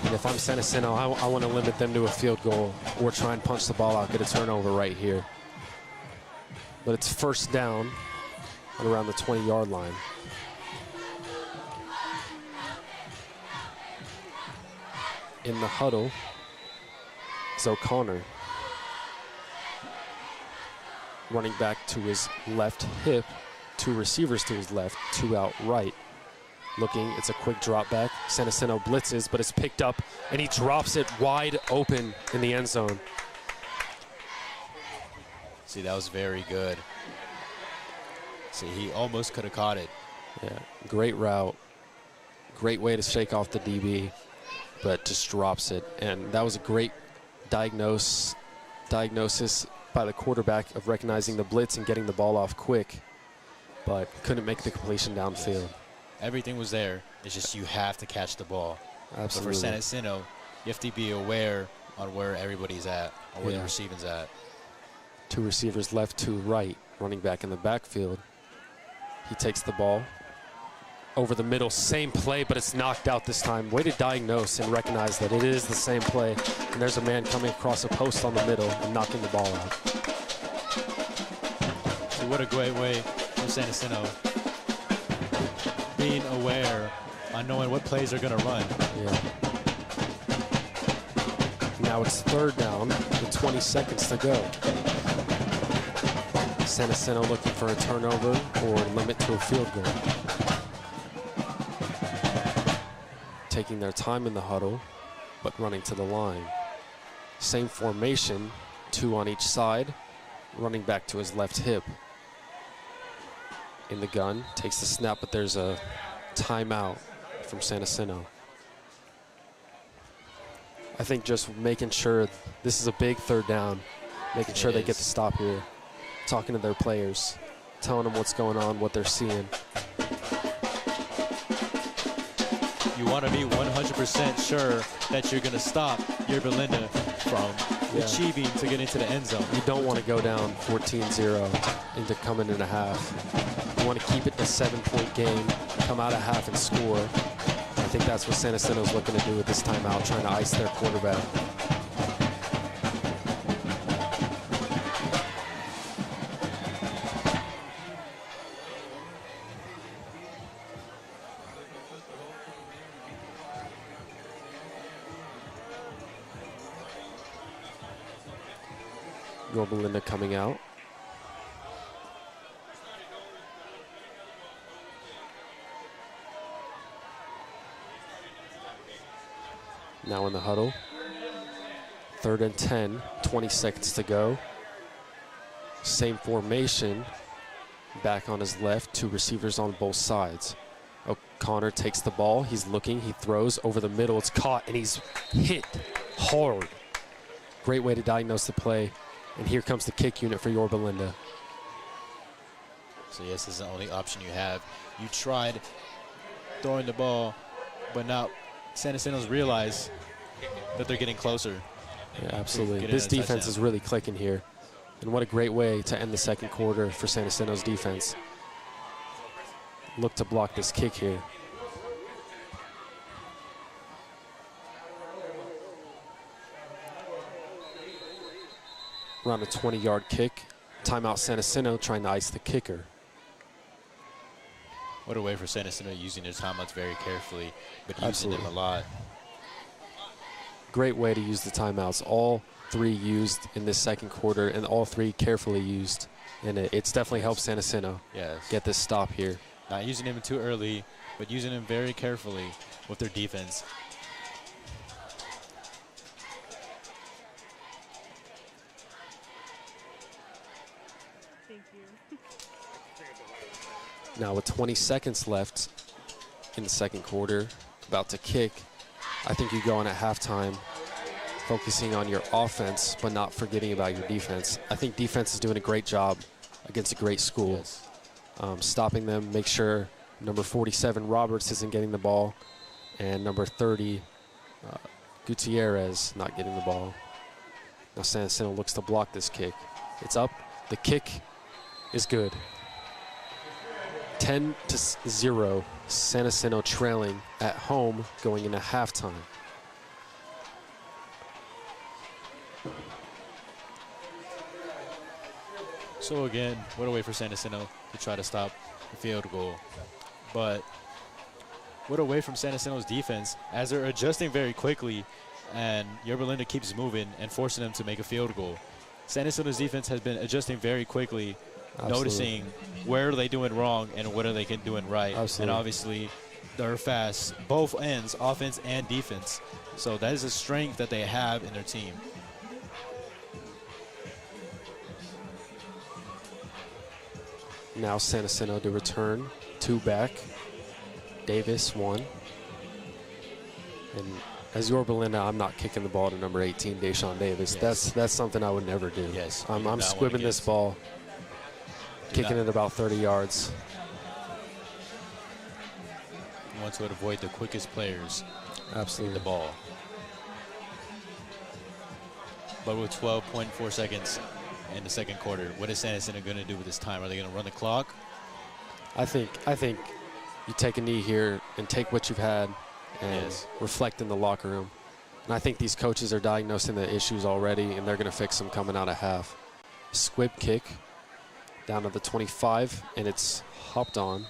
And if I'm San Jacinto, I want to limit them to a field goal or try and punch the ball out, get a turnover right here. But it's first down at around the 20-yard line. In the huddle is O'Connor. Running back to his left hip, 2 receivers to his left, 2 out right. Looking, it's a quick drop back. San Jacinto blitzes, but it's picked up, and he drops it wide open in the end zone. See, that was very good. See, he almost could have caught it. Yeah, great route. Great way to shake off the DB, but just drops it. And that was a great diagnosis by the quarterback of recognizing the blitz and getting the ball off quick, but couldn't make the completion downfield. Everything was there. It's just you have to catch the ball. Absolutely. But for San Jacinto, you have to be aware on where everybody's at, or where the Yeah. receiving's at. 2 receivers left, 2 right, running back in the backfield. He takes the ball over the middle, same play, but it's knocked out this time. Way to diagnose and recognize that it is the same play. And there's a man coming across a post on the middle and knocking the ball out. So what a great way for San Jacinto being aware on knowing what plays they're going to run. Yeah. Now it's third down with 20 seconds to go. San Jacinto looking for a turnover or limit to a field goal. Taking their time in the huddle, but running to the line. Same formation, 2 on each side, running back to his left hip. In the gun, takes the snap, but there's a timeout from San Jacinto. I think just making sure this is a big third down, making sure they get the stop here, talking to their players, telling them what's going on, what they're seeing. You want to be 100% sure that you're going to stop Yorba Linda from achieving to get into the end zone. You don't want to go down 14-0 into coming in a half. You want to keep it a 7-point game, come out of half and score. I think that's what San Jacinto's looking to do with this timeout, trying to ice their quarterback. Yorba Linda coming out. Now in the huddle. 3rd and 10, 20 seconds to go. Same formation. Back on his left, 2 receivers on both sides. O'Connor takes the ball. He's looking. He throws over the middle. It's caught, and he's hit hard. Great way to diagnose the play. And here comes the kick unit for Yorba Linda. So yes, this is the only option you have. You tried throwing the ball, but now San Jacinto's realize that they're getting closer. Yeah, absolutely. This defense is really clicking here. And what a great way to end the second quarter for San Jacinto's defense. Look to block this kick here. Around a 20-yard kick. Timeout San Jacinto trying to ice the kicker. What a way for San Jacinto using their timeouts very carefully, but using them a lot. Great way to use the timeouts. All 3 used in this second quarter, and all 3 carefully used. And it's definitely helped San Jacinto get this stop here. Not using them too early, but using them very carefully with their defense. Thank you. Now with 20 seconds left in the second quarter, about to kick, I think you go on at halftime focusing on your offense, but not forgetting about your defense. I think defense is doing a great job against a great school. Stopping them, make sure number 47, Roberts, isn't getting the ball, and number 30, Gutierrez, not getting the ball. Now San Jacinto looks to block this kick. It's up. The kick is good. 10-0, San Jacinto trailing at home going into halftime. So again, what a way for San Jacinto to try to stop the field goal. But what a way from San Jacinto's defense as they're adjusting very quickly, and Yorba Linda keeps moving and forcing them to make a field goal. San Jacinto's defense has been adjusting very quickly, noticing where are they doing wrong and what are they doing right. And obviously, they're fast, both ends, offense and defense. So that is a strength that they have in their team. Now San Jacinto to return, 2 back. Davis 1. And as Yorba Linda, I'm not kicking the ball to number 18, Deshaun Davis. That's something I would never do. I'm squibbing this ball, kicking it about 30 yards. You want to avoid the quickest players. Absolutely. The ball. But with 12.4 seconds in the second quarter, what is San Jacinto going to do with this time? Are they going to run the clock? I think you take a knee here and take what you've had and reflect in the locker room. And I think these coaches are diagnosing the issues already, and they're going to fix them coming out of half. Squib kick down to the 25, and it's hopped on.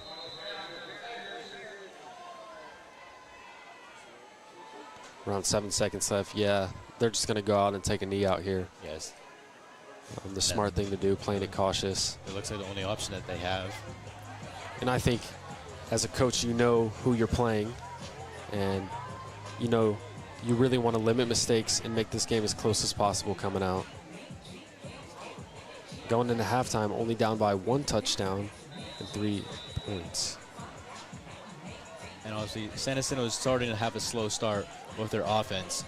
Around 7 seconds left. Yeah, they're just going to go out and take a knee out here. Yes. The smart thing to do, playing it cautious. It looks like the only option that they have. And I think as a coach, you know who you're playing, and you know you really want to limit mistakes and make this game as close as possible coming out. Going into halftime, only down by 1 touchdown and 3 points. And obviously, San Jacinto is starting to have a slow start with their offense,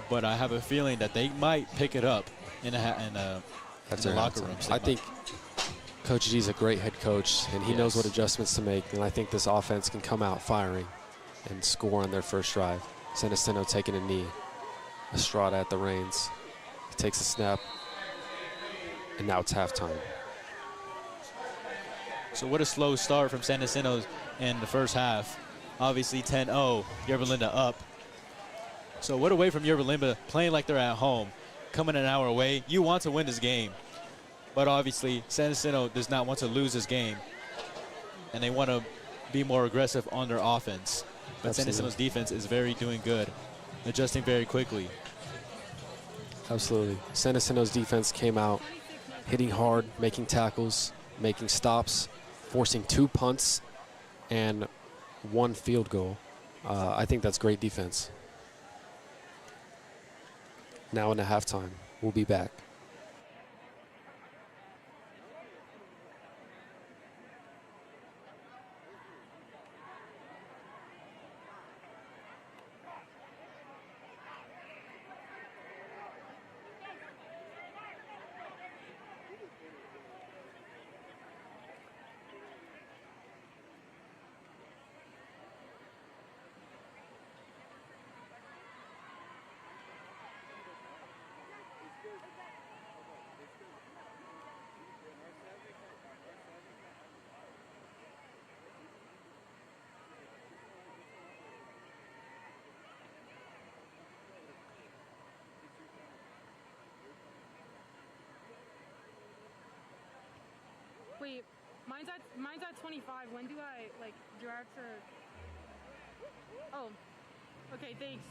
but I have a feeling that they might pick it up in the locker room. I think Coach G's a great head coach, and he knows what adjustments to make, and I think this offense can come out firing and score on their first drive. San Jacinto taking a knee. Estrada at the reins. He takes a snap, and now it's halftime. So what a slow start from San Jacinto in the first half. Obviously 10-0, Yorba Linda up. So what a way from Yorba Linda, playing like they're at home, coming an hour away. You want to win this game. But obviously, San Jacinto does not want to lose this game. And they want to be more aggressive on their offense. But San Jacinto's defense is doing good, adjusting very quickly. Absolutely. San Jacinto's defense came out hitting hard, making tackles, making stops, forcing 2 punts, and 1 field goal. I think that's great defense. Now in the halftime, we'll be back. Wait, mine's at 25. When do I like drive to? Oh, okay, thanks.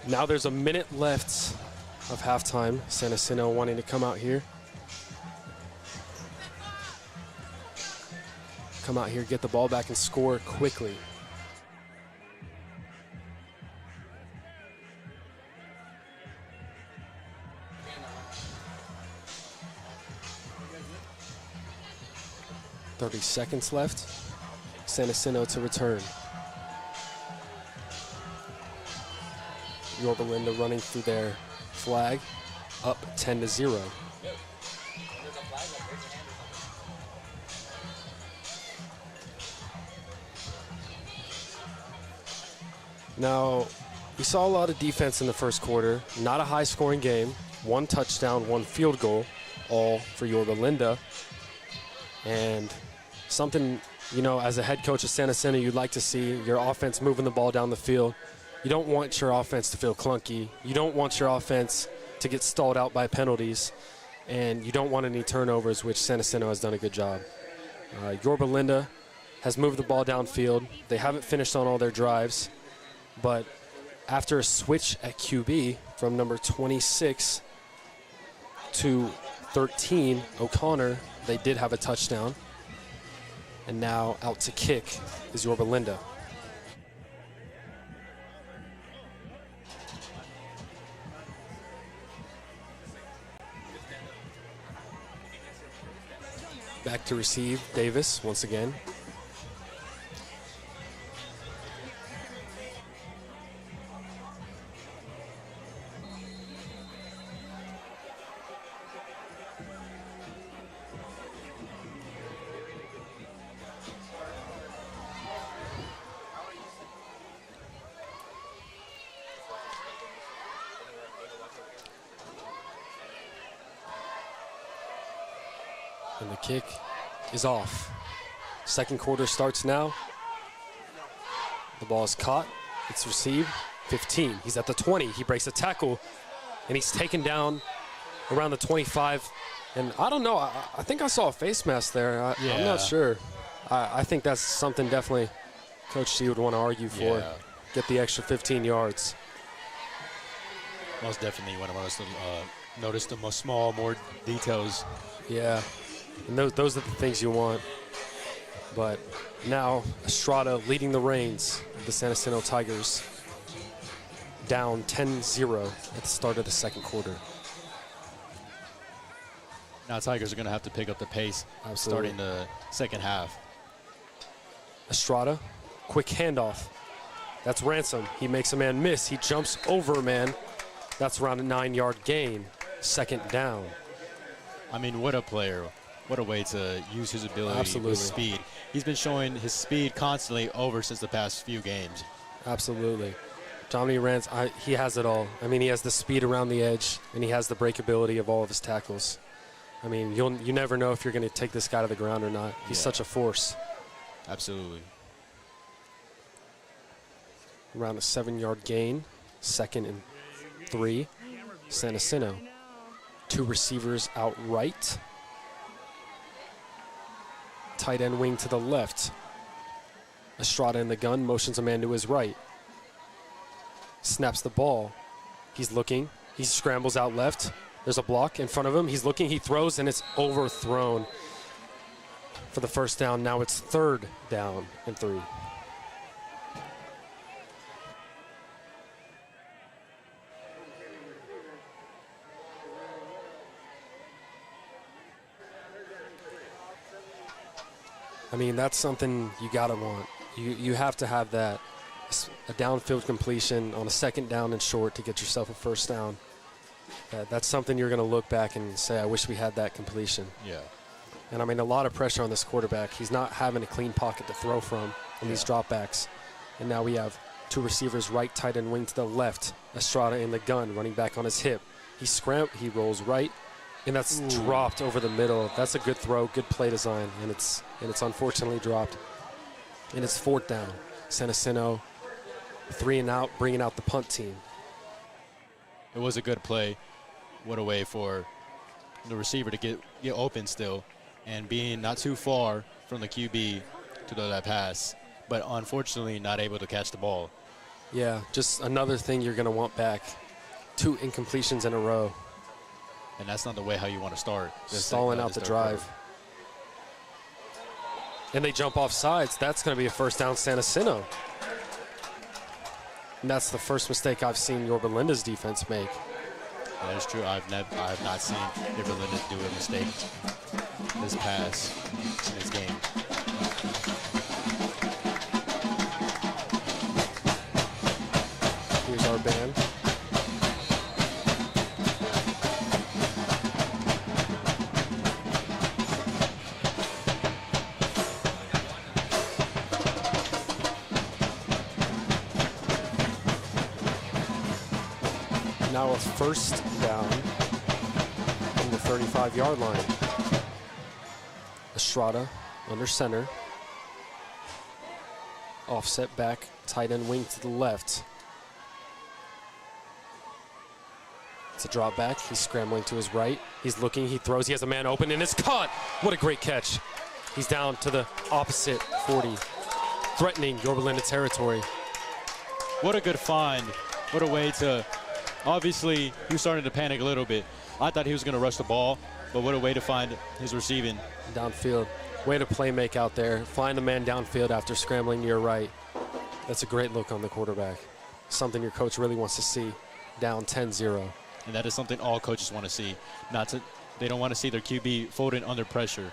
Now there's a minute left of halftime. San Jacinto wanting to come out here. Come out here, get the ball back, and score quickly. .30 seconds left. San Jacinto to return. Yorba Linda running through their flag, up 10-0. Now, we saw a lot of defense in the first quarter. Not a high-scoring game. 1 touchdown, 1 field goal, all for Yorba Linda. And something, you know, as a head coach of San Jacinto, you'd like to see your offense moving the ball down the field. You don't want your offense to feel clunky. You don't want your offense to get stalled out by penalties. And you don't want any turnovers, which San Jacinto has done a good job. Yorba Linda has moved the ball downfield. They haven't finished on all their drives. But after a switch at QB from number 26 to 13, O'Connor, they did have a touchdown. And now out to kick is Yorba Linda. Back to receive, Davis once again. And the kick is off. Second quarter starts now. The ball is caught. It's received. 15. He's at the 20. He breaks a tackle, and he's taken down around the 25. And I don't know. I think I saw a face mask there. I'm not sure. I think that's something definitely Coach G would want to argue for. Yeah. Get the extra 15 yards. Most definitely one of us noticed the most small, more details. Yeah. And those are the things you want. But now Estrada leading the reins of the San Jacinto Tigers, down 10-0 at the start of the second quarter. Now Tigers are going to have to pick up the pace starting the second half. Estrada, quick handoff. That's Ransom. He makes a man miss. He jumps over a man. That's around a 9-yard gain. Second down. I mean, what a player. What a way to use his ability with speed. He's been showing his speed constantly over since the past few games. Absolutely. Dominique Rance, he has it all. I mean, he has the speed around the edge, and he has the breakability of all of his tackles. I mean, you never know if you're going to take this guy to the ground or not. He's such a force. Absolutely. Around a 7-yard gain. 2nd and 3. San Jacinto. 2 receivers out right. Tight end wing to the left. Estrada in the gun, motions a man to his right. Snaps the ball. He's looking. He scrambles out left. There's a block in front of him. He's looking, he throws, and it's overthrown for the first down. Now it's 3rd down and 3. I mean, that's something you gotta want. You have to have that, a downfield completion on a 2nd down and short to get yourself a first down. That's something you're gonna look back and say, I wish we had that completion. Yeah. And I mean, a lot of pressure on this quarterback. He's not having a clean pocket to throw from in these dropbacks. And now we have 2 receivers, right, tight end wing to the left. Estrada in the gun, running back on his hip. He rolls right, and that's dropped over the middle. That's a good throw, good play design, and it's unfortunately dropped. And it's 4th down. San Jacinto, 3 and out, bringing out the punt team. It was a good play. What a way for the receiver to get open still, and being not too far from the QB to throw that pass, but unfortunately not able to catch the ball. Yeah, just another thing you're going to want back. 2 incompletions in a row. And that's not the way how you want to start. Stalling out the drive. And they jump off sides. That's going to be a first down, San Jacinto. And that's the first mistake I've seen Yorba Linda's defense make. That is true. I have not seen Yorba Linda do a mistake this pass in this game. Here's our band. Now a first down from the 35-yard line. Estrada under center. Offset back, tight end wing to the left. It's a drop back. He's scrambling to his right. He's looking, he throws, he has a man open, and it's caught. What a great catch. He's down to the opposite 40, threatening Yorba Linda territory. What a good find. What a way to, obviously, he was starting to panic a little bit. I thought he was going to rush the ball, but what a way to find his receiving. Downfield. Way to play make out there. Find the man downfield after scrambling to your right. That's a great look on the quarterback. Something your coach really wants to see. Down 10-0. And that is something all coaches want to see. They don't want to see their QB folding under pressure.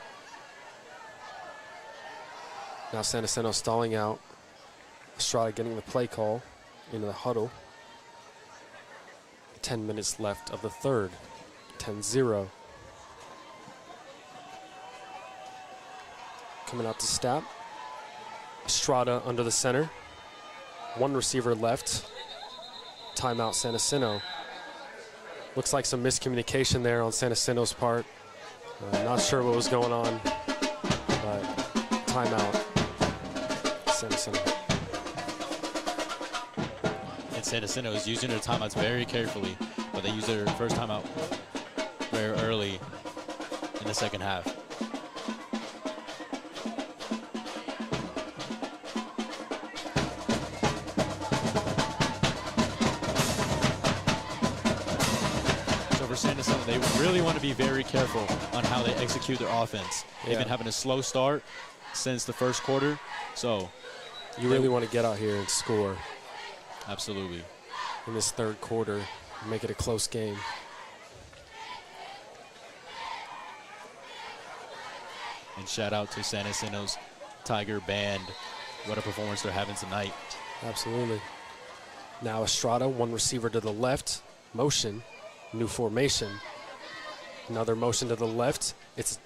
Now San Jacinto stalling out. Estrada getting the play call into the huddle. 10 minutes left of the third. 10-0. Coming out to snap. Estrada under the center. 1 receiver left. Timeout San Jacinto. Looks like some miscommunication there on San Jacinto's part. Not sure what was going on, but timeout San Jacinto. And San Jacinto is using their timeouts very carefully, but they use their first timeout very early in the second half. They really want to be very careful on how they execute their offense. They've been having a slow start since the first quarter, so you really want to get out here and score. Absolutely. In this third quarter, make it a close game. And shout out to San Jacinto's Tiger Band. What a performance they're having tonight. Absolutely. Now Estrada, 1 receiver to the left, motion, new formation. Another motion to the left. It's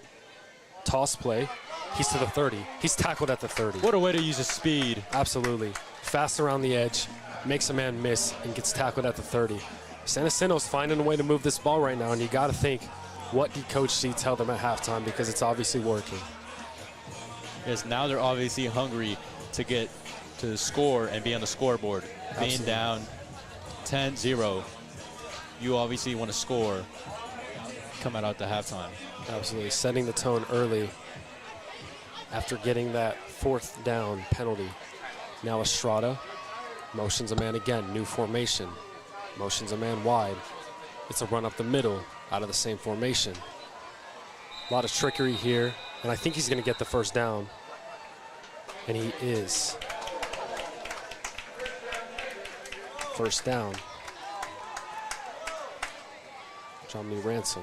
toss play. He's to the 30. He's tackled at the 30. What a way to use his speed. Absolutely. Fast around the edge, makes a man miss, and gets tackled at the 30. San Jacinto's finding a way to move this ball right now, and you got to think, what did Coach C tell them at halftime? Because it's obviously working. Yes, now they're obviously hungry to get to score and be on the scoreboard. Absolutely. Being down 10-0, you obviously want to score coming out the halftime. Absolutely, setting the tone early after getting that 4th down penalty. Now Estrada motions a man again, new formation. Motions a man wide. It's a run up the middle out of the same formation. A lot of trickery here, and I think he's going to get the first down. And he is. First down. Jomny Ransom.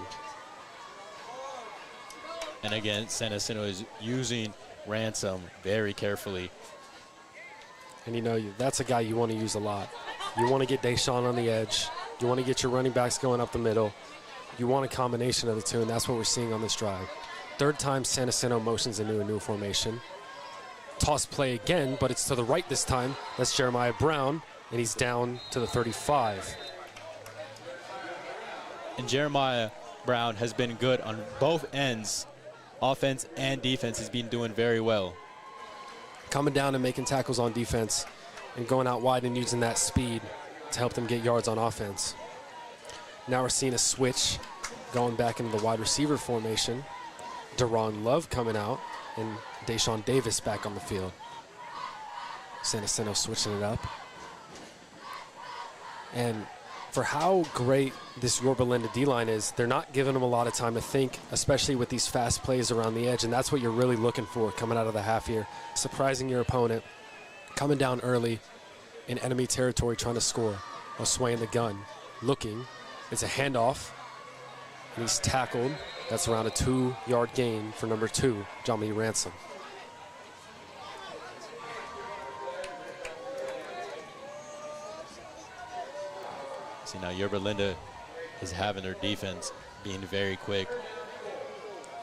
And again, San Jacinto is using Ransom very carefully. And you know, that's a guy you want to use a lot. You want to get Deshaun on the edge. You want to get your running backs going up the middle. You want a combination of the two, and that's what we're seeing on this drive. 3rd time San Jacinto motions into a new formation. Toss play again, but it's to the right this time. That's Jeremiah Brown, and he's down to the 35. And Jeremiah Brown has been good on both ends. Offense and defense. He's been doing very well. Coming down and making tackles on defense and going out wide and using that speed to help them get yards on offense. Now we're seeing a switch going back into the wide receiver formation. Deron Love coming out and Deshaun Davis back on the field. San Jacinto switching it up. And for how great this Yorba Linda D-line is, they're not giving them a lot of time to think, especially with these fast plays around the edge, and that's what you're really looking for coming out of the half here. Surprising your opponent, coming down early in enemy territory trying to score. Osway in the gun, looking. It's a handoff, and he's tackled. That's around a 2-yard gain for number 2, Jomny Ransom. See, now Yorba Linda is having their defense being very quick.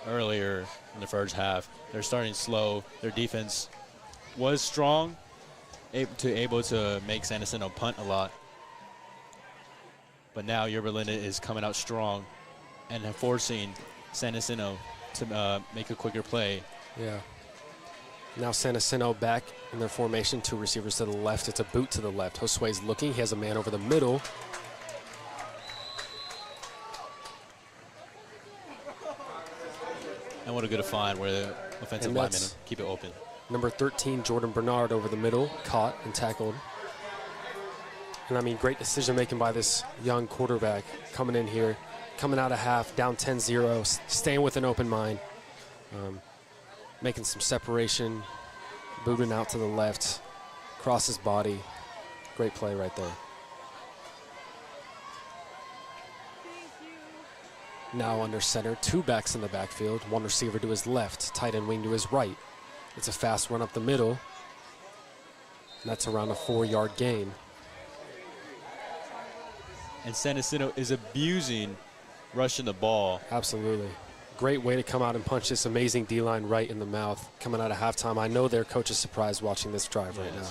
Earlier in the first half, they're starting slow. Their defense was strong, able to make San Jacinto punt a lot. But now Yorba Linda is coming out strong and forcing San Jacinto to make a quicker play. Yeah. Now San Jacinto back in their formation, 2 receivers to the left. It's a boot to the left. Josue's looking. He has a man over the middle. And what a good find where the offensive linemen keep it open. Number 13, Jordan Bernard over the middle, caught and tackled. And I mean, great decision making by this young quarterback coming in here, coming out of half, down 10-0, staying with an open mind, making some separation, booting out to the left, across his body. Great play right there. Now under center, 2 backs in the backfield, 1 receiver to his left, tight end wing to his right. It's a fast run up the middle, and that's around a 4-yard gain. And San Jacinto is abusing rushing the ball. Absolutely. Great way to come out and punch this amazing D-line right in the mouth coming out of halftime. I know their coach is surprised watching this drive right now.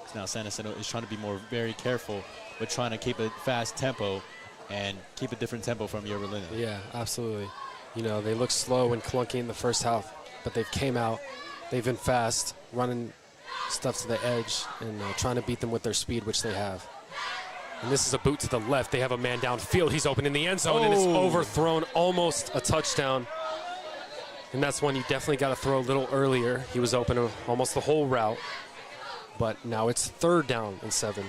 So now San Jacinto is trying to be very careful, but trying to keep a fast tempo and keep a different tempo from Yorba Linda. Yeah, absolutely. You know, they look slow and clunky in the first half, but they've came out, they've been fast, running stuff to the edge and trying to beat them with their speed, which they have. And this is a boot to the left. They have a man downfield. He's open in the end zone, and it's overthrown, almost a touchdown. And that's one you definitely got to throw a little earlier. He was open almost the whole route, but now it's 3rd down and 7.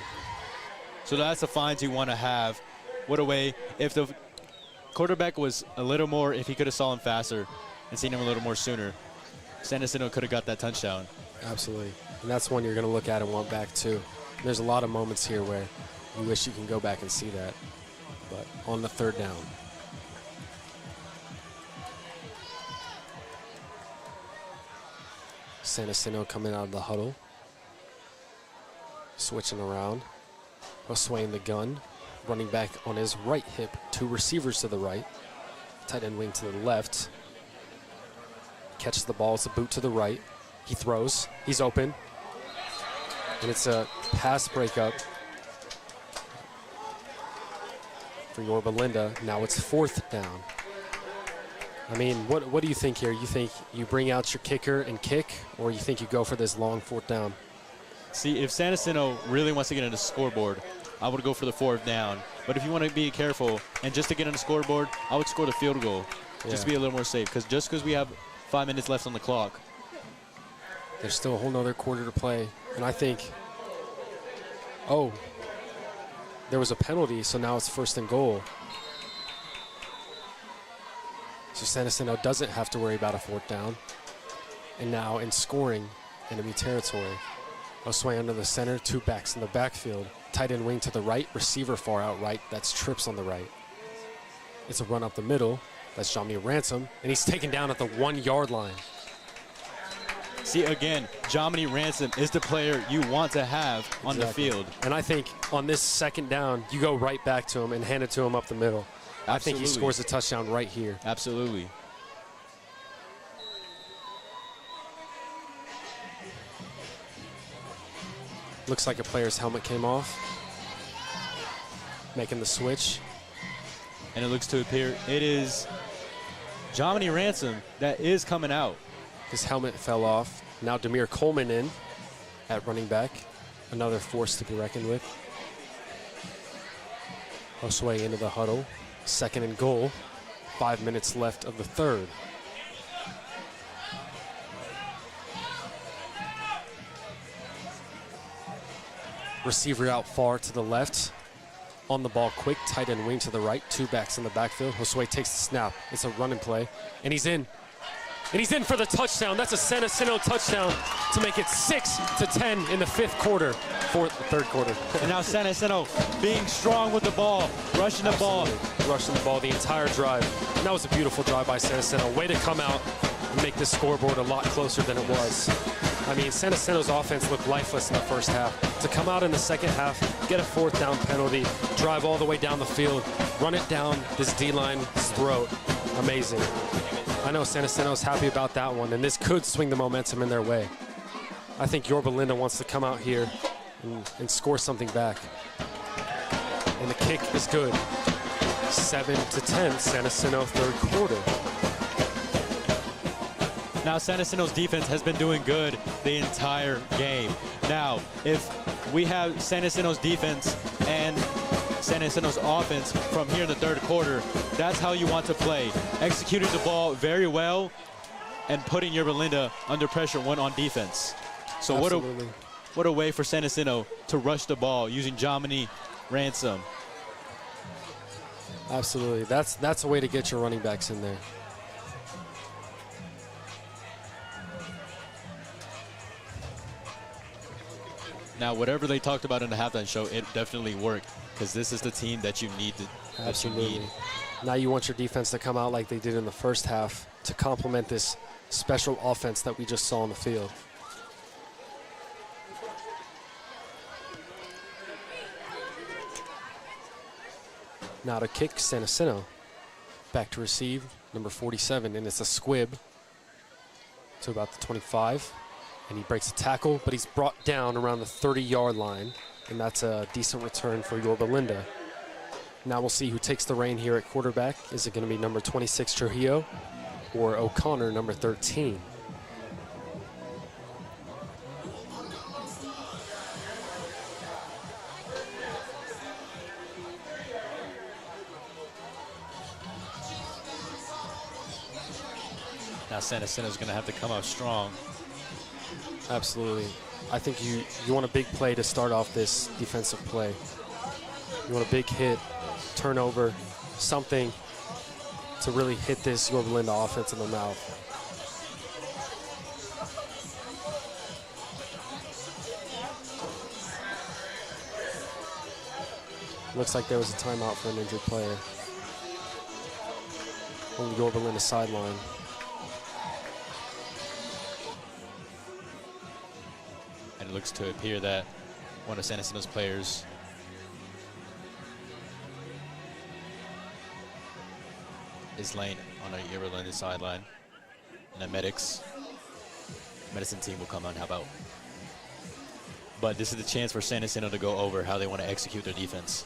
So that's the fines you want to have. What a way, if the quarterback was a little more, if he could have saw him faster and seen him a little more sooner, San Jacinto could have got that touchdown. Absolutely. And that's one you're going to look at and want back too. There's a lot of moments here where you wish you can go back and see that. But on the 3rd down. San Jacinto coming out of the huddle. Switching around. Josue in the gun. Running back on his right hip. 2 receivers to the right. Tight end wing to the left. Catches the ball. It's a boot to the right. He throws. He's open. And it's a pass breakup for Yorba Linda. Now it's 4th down. I mean, what do you think here? You think you bring out your kicker and kick, or you think you go for this long 4th down? See, if San Jacinto really wants to get on the scoreboard, I would go for the 4th down. But if you want to be careful and just to get on the scoreboard, I would score the field goal just to be a little more safe. Just because we have 5 minutes left on the clock. There's still a whole nother quarter to play. And I think, there was a penalty, so now it's 1st and goal. So San Jacinto doesn't have to worry about a 4th down. And now in scoring enemy territory. Josue under the center, 2 backs in the backfield. Tight end wing to the right, receiver far out right. That's Trips on the right. It's a run up the middle. That's Jomny Ransom. And he's taken down at the 1-yard line. See, again, Jomny Ransom is the player you want to have on the field. And I think on this 2nd down, you go right back to him and hand it to him up the middle. Absolutely. I think he scores a touchdown right here. Absolutely. Looks like a player's helmet came off. Making the switch. And it looks to appear it is Jomny Ransom that is coming out. His helmet fell off. Now Demir Coleman in at running back. Another force to be reckoned with. Josue into the huddle. 2nd and goal. 5 minutes left of the 3rd. Receiver out far to the left. On the ball quick, tight end wing to the right. 2 backs in the backfield. Josue takes the snap. It's a running play, and he's in. And he's in for the touchdown. That's a San Jacinto touchdown to make it 6-10 in the third quarter. And now San Jacinto being strong with the ball, rushing the ball. Rushing the ball the entire drive. And that was a beautiful drive by San Jacinto. Way to come out and make this scoreboard a lot closer than it was. I mean, San Jacinto's offense looked lifeless in the first half. To come out in the second half, get a 4th down penalty, drive all the way down the field, run it down this D-line's throat. Amazing. I know San Jacinto's happy about that one, and this could swing the momentum in their way. I think Yorba Linda wants to come out here and score something back. And the kick is good. 7-10, San Jacinto third quarter. Now San Jacinto's defense has been doing good the entire game. Now, if we have San Jacinto's defense and San Jacinto's offense from here in the third quarter, that's how you want to play. Executing the ball very well and putting Yorba Linda under pressure when on defense. So what a way for San Jacinto to rush the ball using Jomini Ransom. Absolutely. That's a way to get your running backs in there. Now, whatever they talked about in the halftime show, it definitely worked, because this is the team that you need to. Absolutely. Now you want your defense to come out like they did in the first half to complement this special offense that we just saw on the field. Now to kick, San Jacinto. Back to receive, number 47, and it's a squib to about the 25. And he breaks a tackle, but he's brought down around the 30-yard line, and that's a decent return for Yorba Linda. Now we'll see who takes the reign here at quarterback. Is it going to be number 26, Trujillo, or O'Connor, number 13? Now San Jacinto's going to have to come out strong. Absolutely. I think you want a big play to start off this defensive play. You want a big hit, turnover, something to really hit this Yorba Linda offense in the mouth. Looks like there was a timeout for an injured player on the Yorba Linda sideline. It looks to appear that one of San Jacinto's players is laying on a Yorba Linda sideline, and the medicine team will come on and help out. But this is the chance for San Jacinto to go over how they want to execute their defense.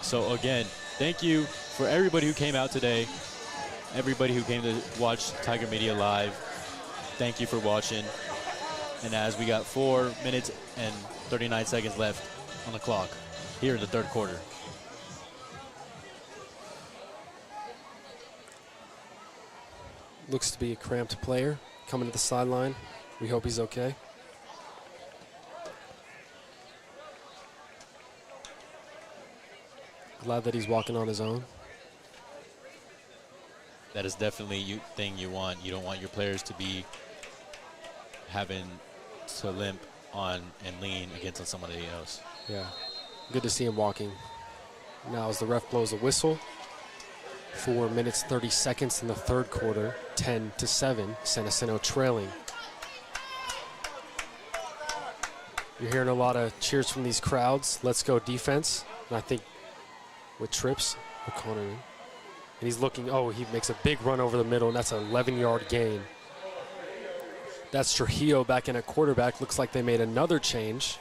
So again, thank you for everybody who came out today. Everybody who came to watch Tiger Media Live, thank you for watching. And as we got 4 minutes and 39 seconds left on the clock here in the third quarter. Looks to be a cramped player coming to the sideline. We hope he's okay. Glad that he's walking on his own. That is definitely thing you want. You don't want your players to be having to limp on and lean against somebody else. Yeah, good to see him walking. Now as the ref blows a whistle, 4 minutes, 30 seconds in the third quarter, 10-7, San Jacinto trailing. You're hearing a lot of cheers from these crowds. Let's go defense. And I think with trips, O'Connor. And he's looking, he makes a big run over the middle, and that's an 11-yard gain. That's Trujillo back in at quarterback. Looks like they made another change,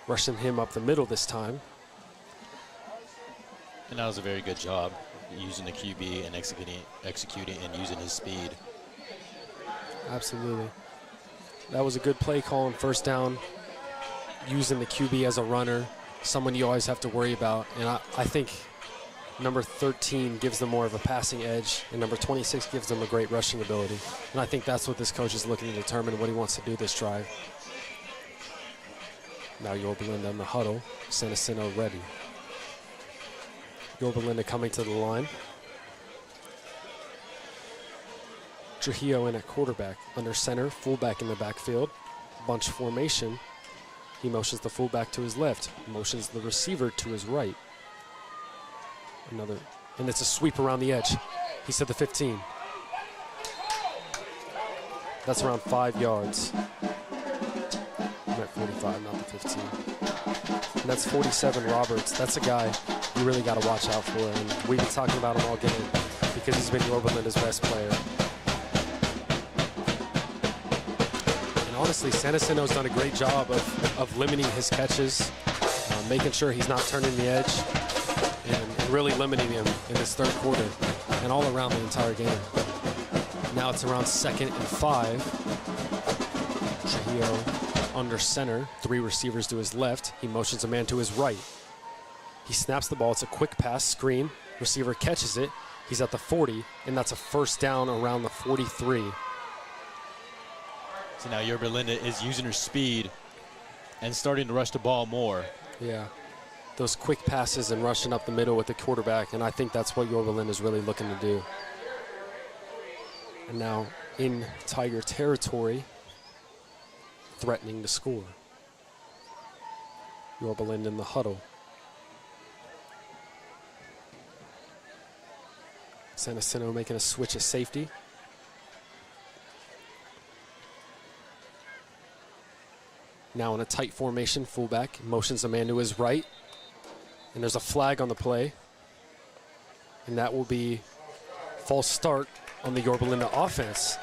rushing him up the middle this time. And that was a very good job using the QB and executing and using his speed. Absolutely. That was a good play call on first down, using the QB as a runner, someone you always have to worry about. And I think Number 13 gives them more of a passing edge, and number 26 gives them a great rushing ability. And I think that's what this coach is looking to determine what he wants to do this drive. Now Yorba Linda in the huddle, San Jacinto ready. Yorba Linda coming to the line. Trujillo in at quarterback, under center, fullback in the backfield. Bunch formation. He motions the fullback to his left, motions the receiver to his right. Another, and it's a sweep around the edge. He said the 15. That's around 5 yards. I'm at 45, not the 15. And that's 47 Roberts. That's a guy you really got to watch out for. And we've been talking about him all game because he's been Yorba Linda's best player. And honestly, San Jacinto's done a great job of limiting his catches, making sure he's not turning the edge, and really limiting him in this third quarter and all around the entire game. Now it's around 2nd and 5. Trujillo under center, 3 receivers to his left. He motions a man to his right. He snaps the ball. It's a quick pass screen. Receiver catches it. He's at the 40, and that's a first down around the 43. So now Yorba Linda is using her speed and starting to rush the ball more. Yeah, those quick passes and rushing up the middle with the quarterback, and I think that's what Yorba Linda is really looking to do. And now in Tiger territory, threatening to score. Yorba Linda in the huddle. San Jacinto making a switch at safety. Now in a tight formation, fullback motions a man to his right. And there's a flag on the play. And that will be false start on the Yorba Linda offense.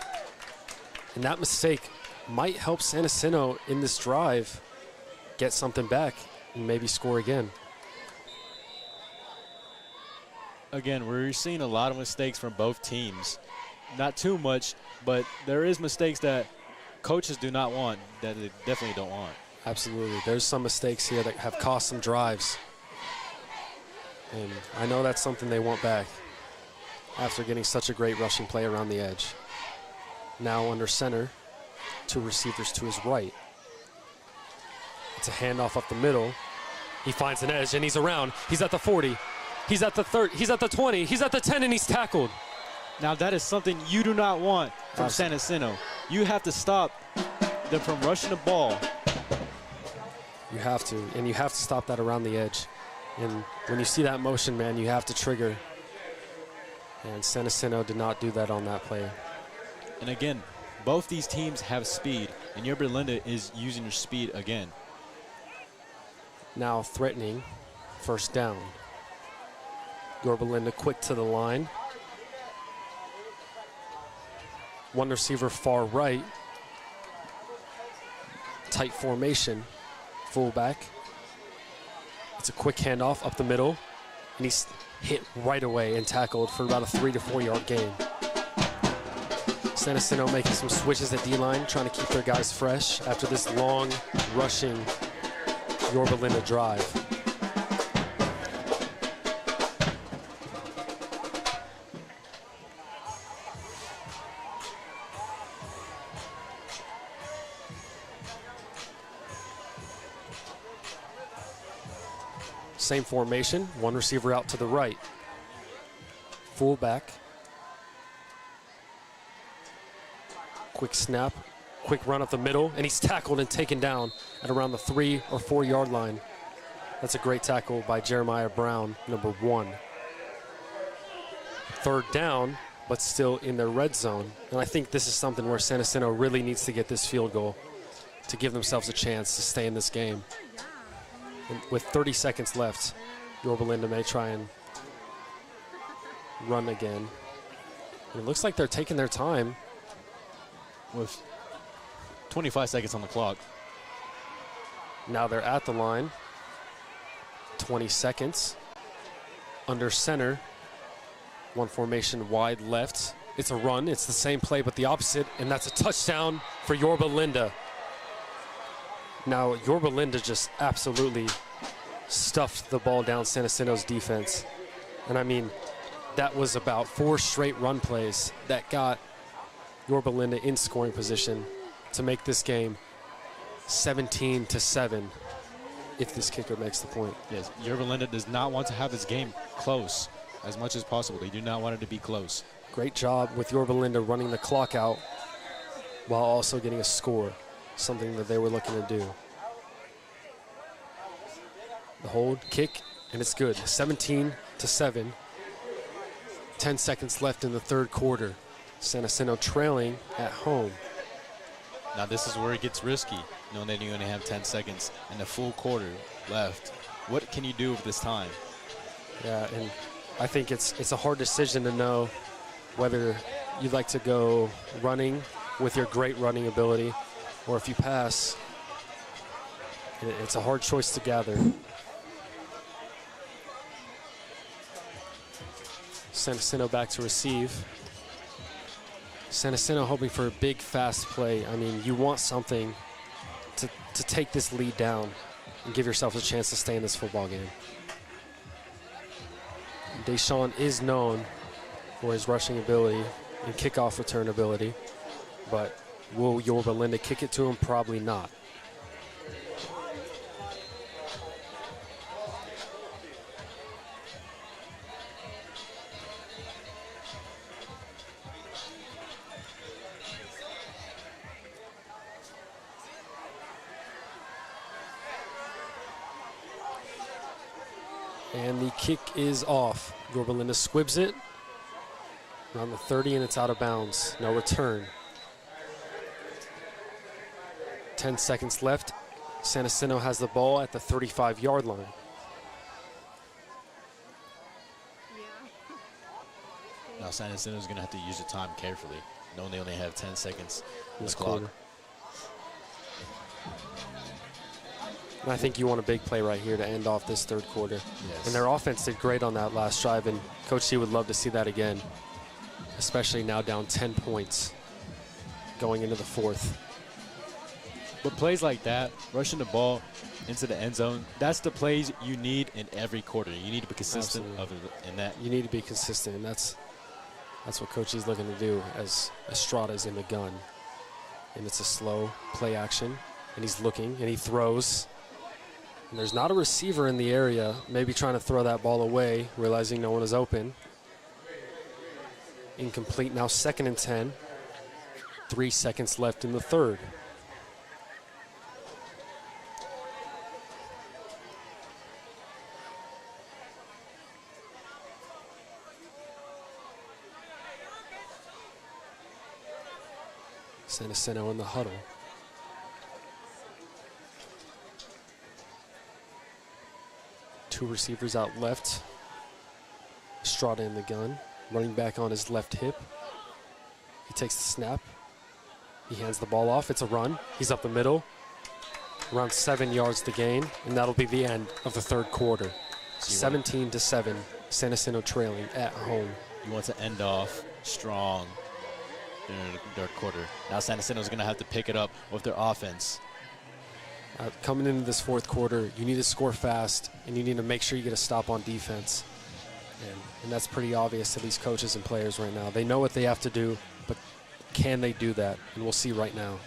And that mistake might help San Jacinto in this drive get something back and maybe score again. Again, we're seeing a lot of mistakes from both teams. Not too much, but there is mistakes that coaches do not want, that they definitely don't want. Absolutely. There's some mistakes here that have cost some drives. And I know that's something they want back after getting such a great rushing play around the edge. Now under center, 2 receivers to his right. It's a handoff up the middle. He finds an edge, and he's around. He's at the 40. He's at the 30. He's at the 20. He's at the 10, and he's tackled. Now that is something you do not want from San Jacinto. You have to stop them from rushing the ball. You have to, and you have to stop that around the edge. And when you see that motion, man, you have to trigger. And San Jacinto did not do that on that play. And again, both these teams have speed, and Yorba Linda is using her speed again. Now threatening, first down. Yorba Linda quick to the line. 1 receiver far right. Tight formation, fullback. It's a quick handoff up the middle, and he's hit right away and tackled for about a 3 to 4 yard gain. San Jacinto making some switches at D-line, trying to keep their guys fresh after this long, rushing Yorba Linda drive. Same formation, 1 receiver out to the right. Fullback. Quick snap, quick run up the middle, and he's tackled and taken down at around the 3 or 4 yard line. That's a great tackle by Jeremiah Brown, number 1. Third down, but still in their red zone. And I think this is something where San Jacinto really needs to get this field goal to give themselves a chance to stay in this game. And with 30 seconds left, Yorba Linda may try and run again. And it looks like they're taking their time. With 25 seconds on the clock. Now they're at the line. 20 seconds. Under center. 1 formation wide left. It's a run. It's the same play, but the opposite, and that's a touchdown for Yorba Linda. Now, Yorba Linda just absolutely stuffed the ball down San Jacinto's defense. And I mean, that was about 4 straight run plays that got Yorba Linda in scoring position to make this game 17-7 if this kicker makes the point. Yes, Yorba Linda does not want to have this game close as much as possible. They do not want it to be close. Great job with Yorba Linda running the clock out while also getting a score, something that they were looking to do. The hold, kick, and it's good. 17-7. 10 seconds left in the third quarter. San Jacinto trailing at home. Now this is where it gets risky, knowing that you only have 10 seconds and a full quarter left. What can you do with this time? Yeah, and I think it's a hard decision to know whether you'd like to go running with your great running ability, or if you pass, it's a hard choice to gather. San Jacinto back to receive. San Jacinto hoping for a big, fast play. I mean, you want something to take this lead down and give yourself a chance to stay in this football game. Deshaun is known for his rushing ability and kickoff return ability, but will Yorba Linda kick it to him? Probably not. And the kick is off. Yorba Linda squibs it around the 30, and it's out of bounds. No return. 10 seconds left. San Jacinto has the ball at the 35-yard line. Now San Jacinto is going to have to use the time carefully, knowing they only have 10 seconds on the clock. Quarter. And I think you want a big play right here to end off this third quarter. Yes. And their offense did great on that last drive, and Coach C would love to see that again, especially now down 10 points going into the fourth. But plays like that, rushing the ball into the end zone, that's the plays you need in every quarter. You need to be consistent in that. You need to be consistent, and that's what Coach is looking to do as Estrada's in the gun. And it's a slow play action, and he's looking, and he throws. And there's not a receiver in the area, maybe trying to throw that ball away, realizing no one is open. Incomplete, now 2nd and 10. 3 seconds left in the third. San Jacinto in the huddle. Two receivers out left. Estrada in the gun, running back on his left hip. He takes the snap. He hands the ball off. It's a run. He's up the middle. Around 7 yards to gain, and that'll be the end of the third quarter. 17-7, San Jacinto trailing at home. You want to end off strong in the third quarter. Now San Jacinto is going to have to pick it up with their offense. Coming into this fourth quarter, you need to score fast, and you need to make sure you get a stop on defense. And that's pretty obvious to these coaches and players right now. They know what they have to do, but can they do that? And we'll see right now.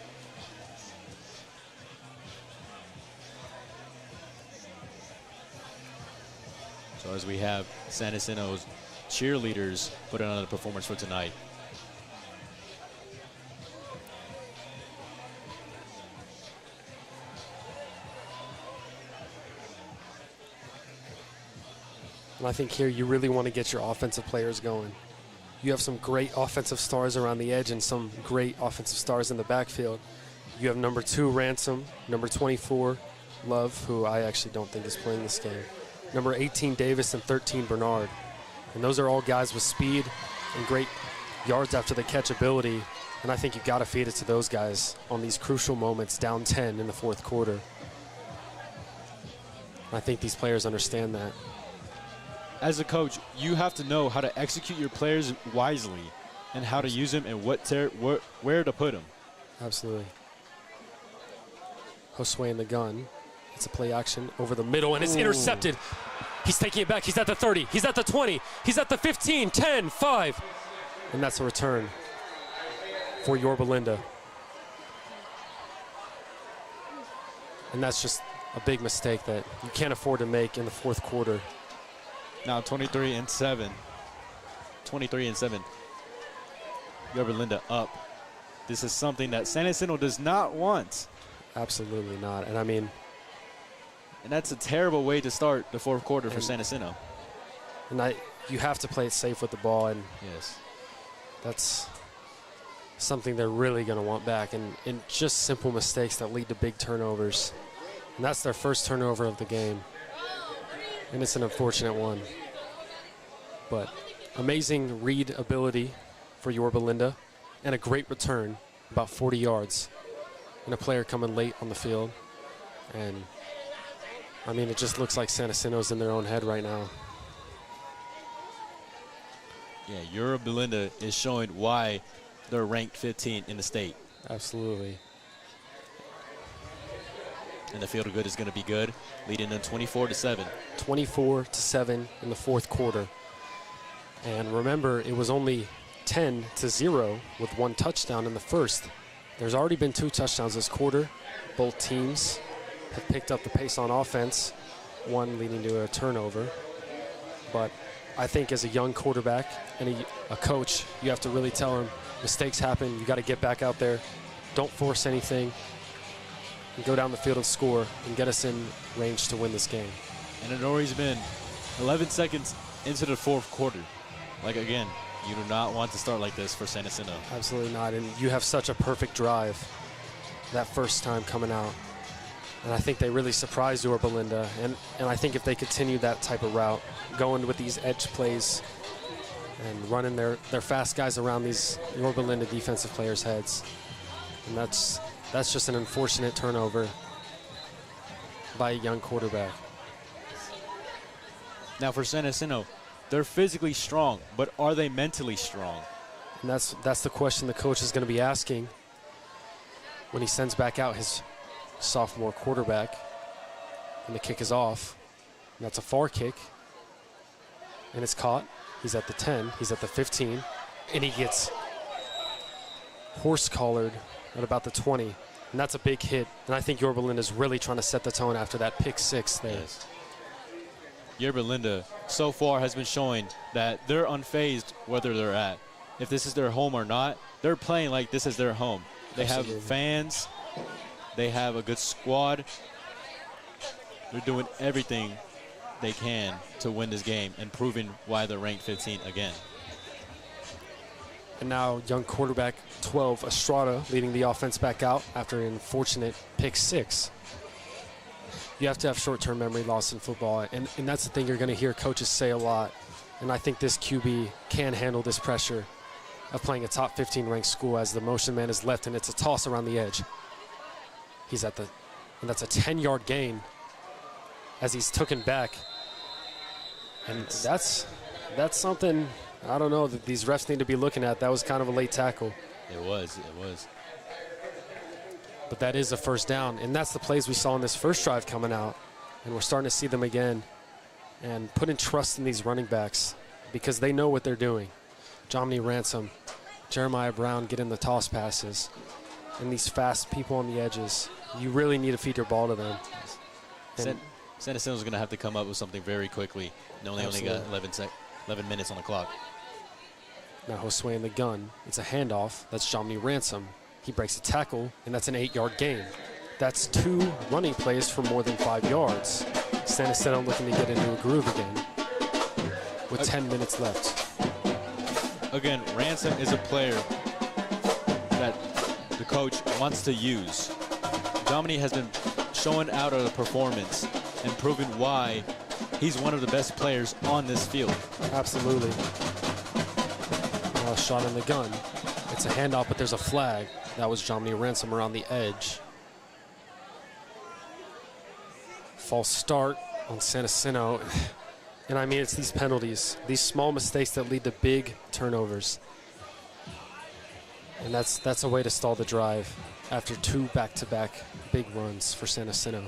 So as we have San Jacinto's cheerleaders put on another performance for tonight. And I think here you really want to get your offensive players going. You have some great offensive stars around the edge and some great offensive stars in the backfield. You have number 2, Ransom, number 24, Love, who I actually don't think is playing this game, number 18, Davis, and 13, Bernard. And those are all guys with speed and great yards after the catch ability. And I think you got to feed it to those guys on these crucial moments, down 10 in the fourth quarter. I think these players understand that. As a coach, you have to know how to execute your players wisely and how to use them and where to put them. Absolutely. Josue in the gun. It's a play action over the middle, and it's intercepted. He's taking it back. He's at the 30. He's at the 20. He's at the 15, 10, 5. And that's a return for Yorba Linda. And that's just a big mistake that you can't afford to make in the fourth quarter. Now 23-7. 23-7. Yorba Linda up. This is something that San Jacinto does not want. Absolutely not. And I mean, and that's a terrible way to start the fourth quarter for San Jacinto. And you have to play it safe with the ball, and yes, that's something they're really going to want back. And just simple mistakes that lead to big turnovers. And that's their first turnover of the game. And it's an unfortunate one. But amazing read ability for Yorba Linda, and a great return, about 40 yards. And a player coming late on the field. And I mean, it just looks like San Jacinto's in their own head right now. Yeah, Yorba Linda is showing why they're ranked 15 in the state. Absolutely. And the field of good is going to be good, leading them 24-7. 24-7 in the fourth quarter. And remember, it was only 10-0 with one touchdown in the first. There's already been 2 touchdowns this quarter. Both teams have picked up the pace on offense, one leading to a turnover. But I think as a young quarterback and a coach, you have to really tell him mistakes happen. You got to get back out there. Don't force anything. And go down the field and score and get us in range to win this game. And it already been 11 seconds into the fourth quarter. Like, again, you do not want to start like this for San Jacinto. Absolutely not. And you have such a perfect drive that first time coming out. And I think they really surprised Yorba Linda. And I think if they continue that type of route, going with these edge plays and running their fast guys around these Yorba Linda defensive players' heads, and that's just an unfortunate turnover by a young quarterback. Now for San Jacinto, they're physically strong, but are they mentally strong? And that's the question the coach is going to be asking when he sends back out his sophomore quarterback. And the kick is off. And that's a far kick. And it's caught. He's at the 10. He's at the 15. And he gets horse-collared at about the 20. And that's a big hit. And I think Yorba Linda is really trying to set the tone after that pick 6 there. Yes. Yorba Linda so far has been showing that they're unfazed whether they're at. If this is their home or not, they're playing like this is their home. They Absolutely. have fans. They have a good squad. They're doing everything they can to win this game and proving why they're ranked 15 again. And now young quarterback 12, Estrada, leading the offense back out after an unfortunate pick 6. You have to have short-term memory loss in football, and that's the thing you're going to hear coaches say a lot. And I think this QB can handle this pressure of playing a top 15 ranked school as the motion man is left, and it's a toss around the edge. He's at the, and that's a 10-yard gain as he's taken back. And that's something, I don't know, that these refs need to be looking at. That was kind of a late tackle. It was. But that is a first down, and that's the plays we saw in this first drive coming out, and we're starting to see them again. And putting trust in these running backs because they know what they're doing. Jomny Ransom, Jeremiah Brown getting the toss passes, and these fast people on the edges. You really need to feed your ball to them. San Jacinto's going to have to come up with something very quickly. They only got 11 minutes on the clock. Now Josue in the gun. It's a handoff. That's Jomny Ransom. He breaks a tackle, and that's an 8-yard gain. That's 2 running plays for more than 5 yards. San Jacinto looking to get into a groove again with 10 minutes left. Again, Ransom is a player that the coach wants to use. Jomny has been showing out of the performance and proving why he's one of the best players on this field. Absolutely. Now a shot in the gun. It's a handoff, but there's a flag. That was Jomny Ransom around the edge. False start on San Jacinto. And I mean, it's these penalties, these small mistakes that lead to big turnovers. And that's a way to stall the drive after 2 back-to-back big runs for San Jacinto.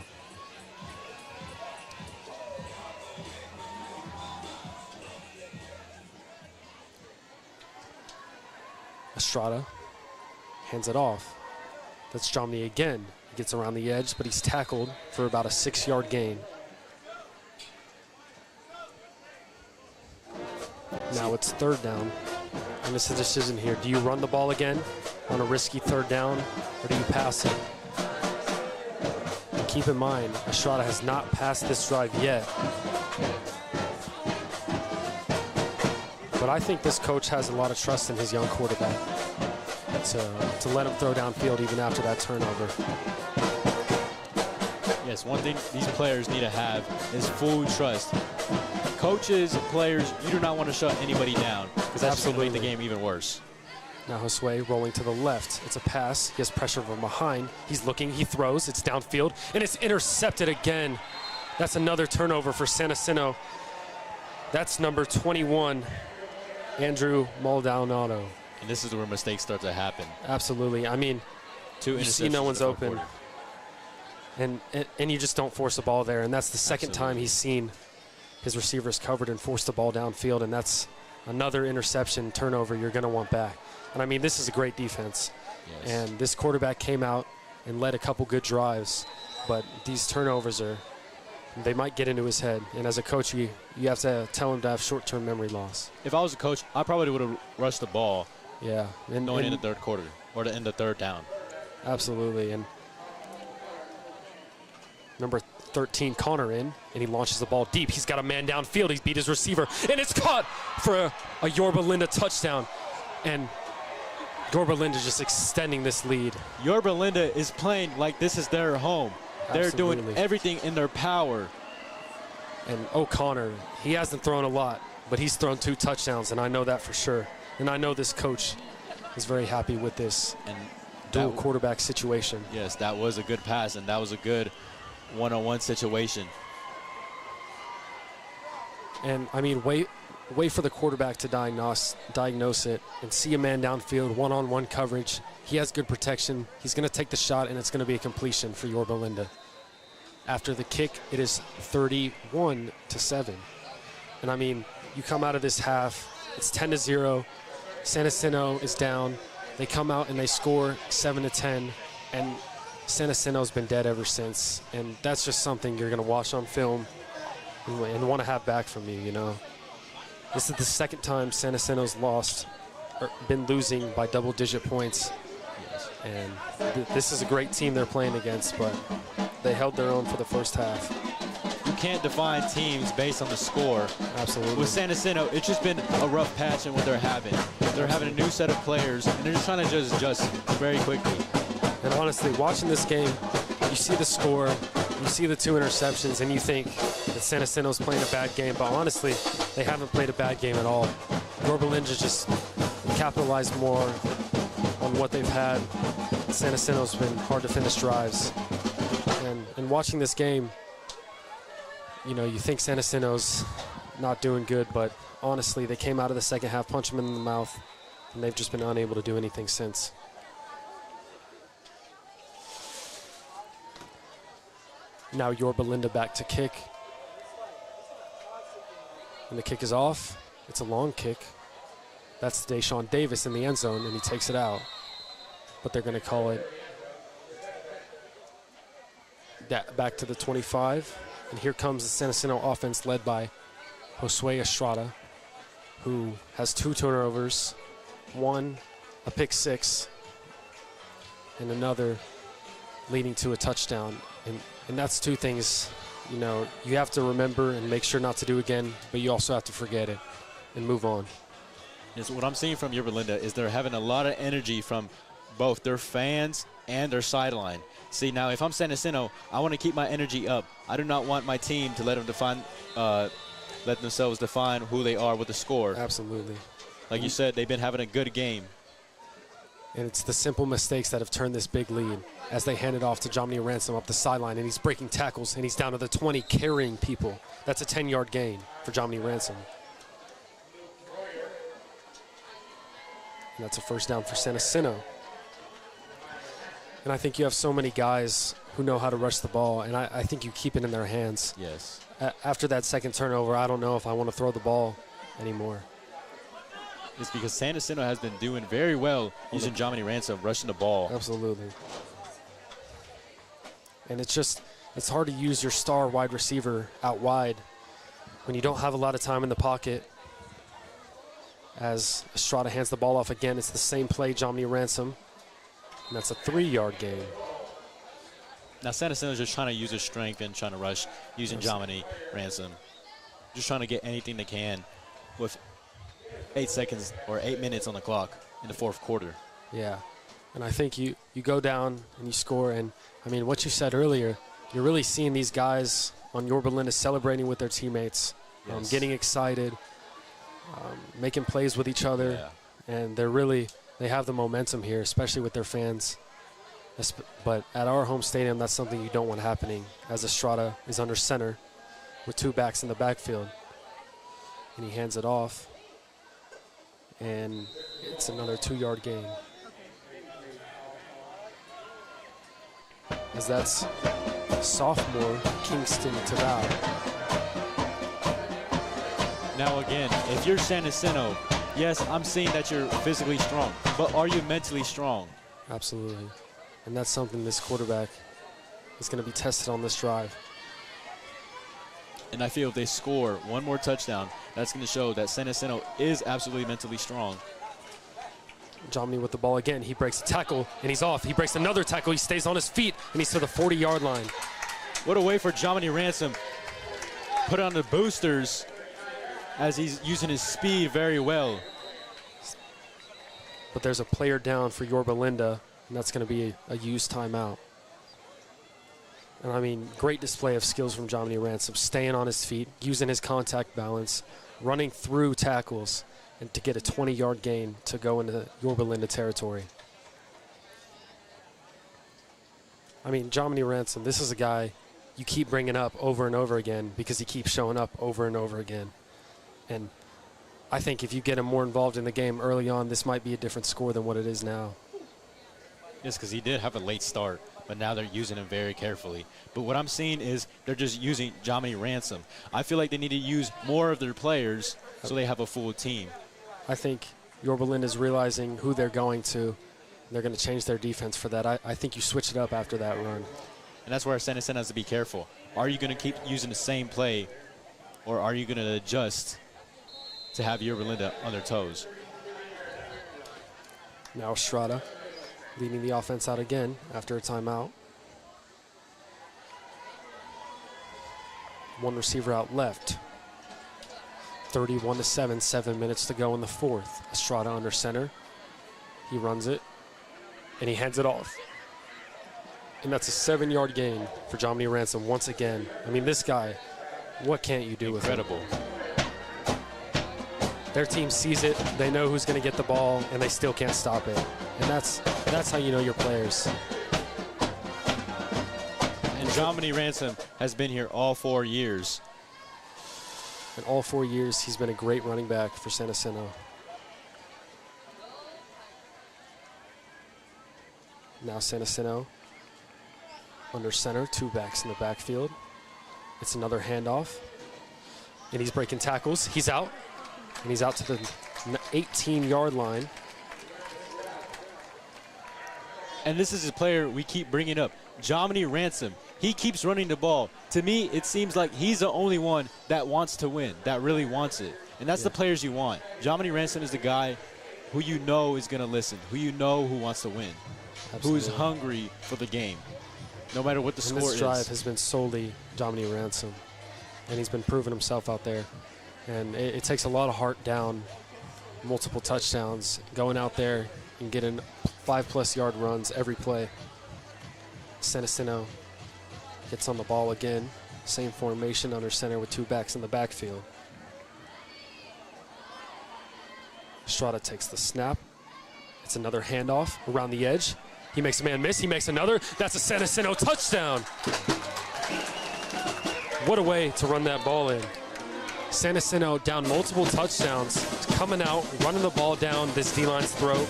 Estrada hands it off. That's Jomny again. He gets around the edge, but he's tackled for about a 6-yard gain. Now it's third down. And it's a decision here. Do you run the ball again on a risky third down, or do you pass it? And keep in mind, Estrada has not passed this drive yet. But I think this coach has a lot of trust in his young quarterback to let him throw downfield even after that turnover. Yes, one thing these players need to have is full trust. Coaches, players, you do not want to shut anybody down because that's going to make the game even worse. Now Josue rolling to the left. It's a pass. He has pressure from behind. He's looking. He throws. It's downfield. And it's intercepted again. That's another turnover for San Jacinto. That's number 21, Andrew Maldonado. And this is where mistakes start to happen. Absolutely. I mean, you see no one's open. And you just don't force the ball there. And that's the second time he's seen his receivers covered and forced the ball downfield, and that's another interception turnover you're going to want back. And I mean, this is a great defense. Yes. And this quarterback came out and led a couple good drives, but these turnovers they might get into his head. And as a coach, you have to tell him to have short-term memory loss. If I was a coach, I probably would have rushed the ball. Yeah. Going in the third quarter or in the third down. Absolutely. And number 13, Connor in, and he launches the ball deep. He's got a man downfield. He's beat his receiver, and it's caught for a Yorba Linda touchdown. And Yorba Linda just extending this lead. Yorba Linda is playing like this is their home. They're doing everything in their power. And O'Connor, he hasn't thrown a lot, but he's thrown 2 touchdowns, and I know that for sure. And I know this coach is very happy with this dual quarterback situation. Yes, that was a good pass, and that was a good one-on-one situation. And I mean, wait for the quarterback to diagnose it and see a man downfield, one-on-one coverage. He has good protection. He's going to take the shot, and it's going to be a completion for Yorba Linda. After the kick, it is 31-7. And I mean, you come out of this half, it's 10-0. San Jacinto is down. They come out and they score 7-10, and San Jacinto's been dead ever since. And that's just something you're going to watch on film and want to have back from you, you know. This is the second time San Jacinto's been losing by double-digit points. Yes. And this is a great team they're playing against, but they held their own for the first half. You can't define teams based on the score. Absolutely. With San Jacinto, it's just been a rough patch in what they're having. They're having a new set of players, and they're just trying to just adjust very quickly. And honestly, watching this game, you see the score, you see the 2 interceptions, and you think that San Jacinto's playing a bad game. But honestly, they haven't played a bad game at all. Yorba Linda just capitalized more on what they've had. San Jacinto's been hard to finish drives. And watching this game, you know, you think San Jacinto's not doing good, but honestly, they came out of the second half, punched them in the mouth, and they've just been unable to do anything since. Now Yorba Linda back to kick. And the kick is off. It's a long kick. That's Deshaun Davis in the end zone, and he takes it out. But they're going to call it back to the 25. And here comes the San Jacinto offense led by Josue Estrada, who has 2 turnovers, 1 a pick 6, and another leading to a touchdown. And that's 2 things, you know, you have to remember and make sure not to do again, but you also have to forget it and move on. Yes, what I'm seeing from Yorba Linda is they're having a lot of energy from both their fans and their sideline. See, now if I'm San Jacinto, I want to keep my energy up. I do not want my team to let themselves define who they are with the score. Absolutely. Like you said, they've been having a good game. And it's the simple mistakes that have turned this big lead as they hand it off to Jomny Ransom up the sideline, and he's breaking tackles, and he's down to the 20 carrying people. That's a 10-yard gain for Jomny Ransom. And that's a first down for San Jacinto. And I think you have so many guys who know how to rush the ball, and I think you keep it in their hands. Yes. After that second turnover, I don't know if I want to throw the ball anymore. is because San Jacinto has been doing very well using Jomini Ransom, rushing the ball. Absolutely. And it's hard to use your star wide receiver out wide when you don't have a lot of time in the pocket. As Estrada hands the ball off again, it's the same play, Jomini Ransom, and that's a 3-yard gain. Now San Jacinto's just trying to use their strength and trying to rush using Jomini Ransom. Just trying to get anything they can with 8 seconds or 8 minutes on the clock in the fourth quarter. Yeah, and I think you go down and you score, and I mean what you said earlier, you're really seeing these guys on Yorba Linda celebrating with their teammates, Yes. getting excited, making plays with each other, and they have the momentum here, especially with their fans. But at our home stadium, that's something you don't want happening, as Estrada is under center with 2 backs in the backfield. And he hands it off, and it's another 2-yard gain. As that's sophomore Kingston Tavau. Now again, if you're San Jacinto, yes, I'm seeing that you're physically strong, but are you mentally strong? Absolutely. And that's something this quarterback is going to be tested on this drive. And I feel if they score one more touchdown, that's going to show that San Jacinto is absolutely mentally strong. Jomini with the ball again. He breaks a tackle, and he's off. He breaks another tackle. He stays on his feet, and he's to the 40-yard line. What a way for Jomini Ransom. Put on the boosters as he's using his speed very well. But there's a player down for Yorba Linda, and that's going to be a used timeout. And I mean, great display of skills from Jomini Ransom, staying on his feet, using his contact balance, running through tackles, and to get a 20-yard gain to go into Yorba Linda territory. I mean, Jomini Ransom, this is a guy you keep bringing up over and over again because he keeps showing up over and over again. And I think if you get him more involved in the game early on, this might be a different score than what it is now. Yes, because he did have a late start, but now they're using him very carefully. But what I'm seeing is they're just using Jomini Ransom. I feel like they need to use more of their players so they have a full team. I think Yorba Linda is realizing who they're going to. They're going to change their defense for that. I think you switch it up after that run. And that's where San Jacinto has to be careful. Are you going to keep using the same play, or are you going to adjust to have Yorba Linda on their toes? Now Estrada leading the offense out again after a timeout. One receiver out left. 31-7, 7 minutes to go in the fourth. Estrada under center. He runs it, and he hands it off. And that's a 7-yard gain for Jomini Ransom once again. I mean, this guy, what can't you do with him? Incredible. Their team sees it, they know who's going to get the ball, and they still can't stop it. And that's how you know your players. And Jomini Ransom has been here all 4 years. In all 4 years, he's been a great running back for San Jacinto. Now San Jacinto under center, 2 backs in the backfield. It's another handoff, and he's breaking tackles. He's out, and he's out to the 18-yard line. And this is a player we keep bringing up, Jomini Ransom. He keeps running the ball. To me, it seems like he's the only one that wants to win, that really wants it. And that's the players you want. Jomini Ransom is the guy who you know is going to listen, who you know who wants to win, who's hungry for the game, no matter what the score is. This drive has been solely Jomini Ransom, and he's been proving himself out there. And it takes a lot of heart down, multiple touchdowns, going out there and getting 5+ yard runs every play. San Jacinto gets on the ball again. Same formation under center with 2 backs in the backfield. Estrada takes the snap. It's another handoff around the edge. He makes a man miss. He makes another. That's a San Jacinto touchdown. What a way to run that ball in. San Jacinto down multiple touchdowns, coming out, running the ball down this D-line's throat.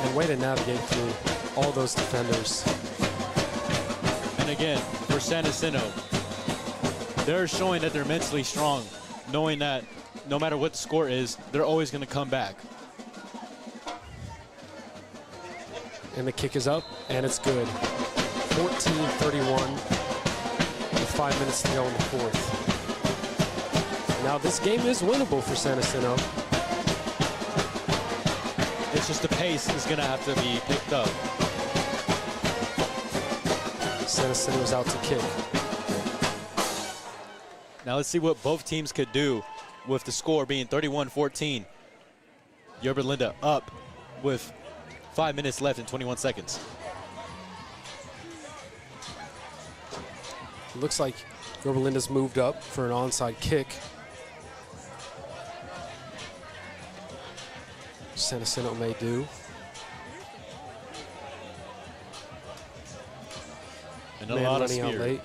And way to navigate through all those defenders. And again, for San Jacinto, they're showing that they're mentally strong, knowing that no matter what the score is, they're always going to come back. And the kick is up, and it's good. 14-31 with 5 minutes to go in the fourth. Now this game is winnable for San Jacinto. It's just the pace is going to have to be picked up. San Jacinto's out to kick. Now let's see what both teams could do with the score being 31-14. Yorba Linda up with 5 minutes left and 21 seconds. It looks like Yorba Linda's moved up for an onside kick. San Jacinto may do. And a lot of running out speed. late.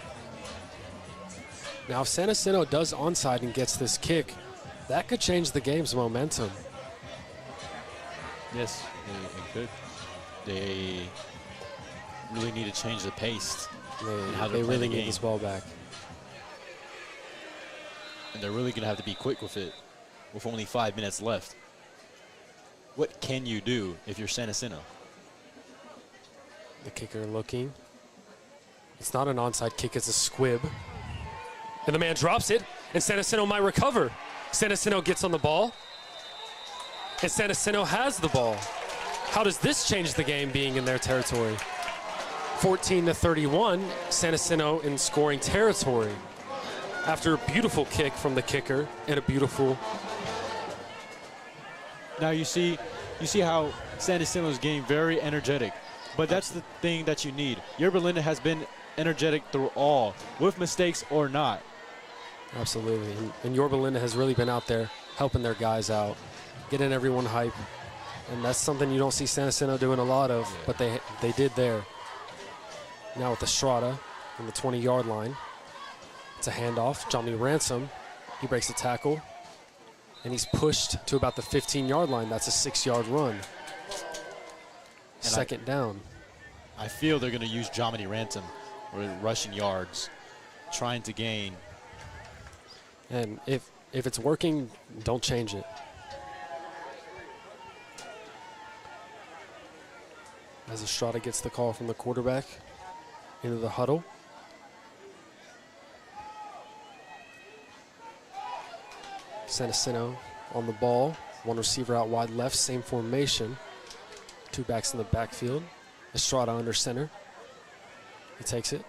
Now, if San Jacinto does onside and gets this kick, that could change the game's momentum. Yes, it could. They really need to change the pace. They really need this ball back. And they're really going to have to be quick with it with only 5 minutes left. What can you do if you're San Jacinto? The kicker looking. It's not an onside kick, it's a squib. And the man drops it, and San Jacinto might recover. San Jacinto gets on the ball, and San Jacinto has the ball. How does this change the game being in their territory? 14-31, San Jacinto in scoring territory. After a beautiful kick from the kicker and a beautiful... Now you see how San Jacinto is getting very energetic, but that's the thing that you need. Yorba Linda has been energetic through all, with mistakes or not. Absolutely, and Yorba Linda has really been out there helping their guys out, getting everyone hype, and that's something you don't see San Jacinto doing a lot of, but they did there. Now with Estrada on the 20-yard line, it's a handoff. Johnny Ransom, he breaks a tackle, and he's pushed to about the 15-yard line. That's a 6-yard run. Second down. I feel they're going to use Jomini Ransom or rushing yards, trying to gain. And if it's working, don't change it. As Estrada gets the call from the quarterback into the huddle. San Jacinto on the ball. One receiver out wide left, same formation. Two backs in the backfield. Estrada under center. He takes it.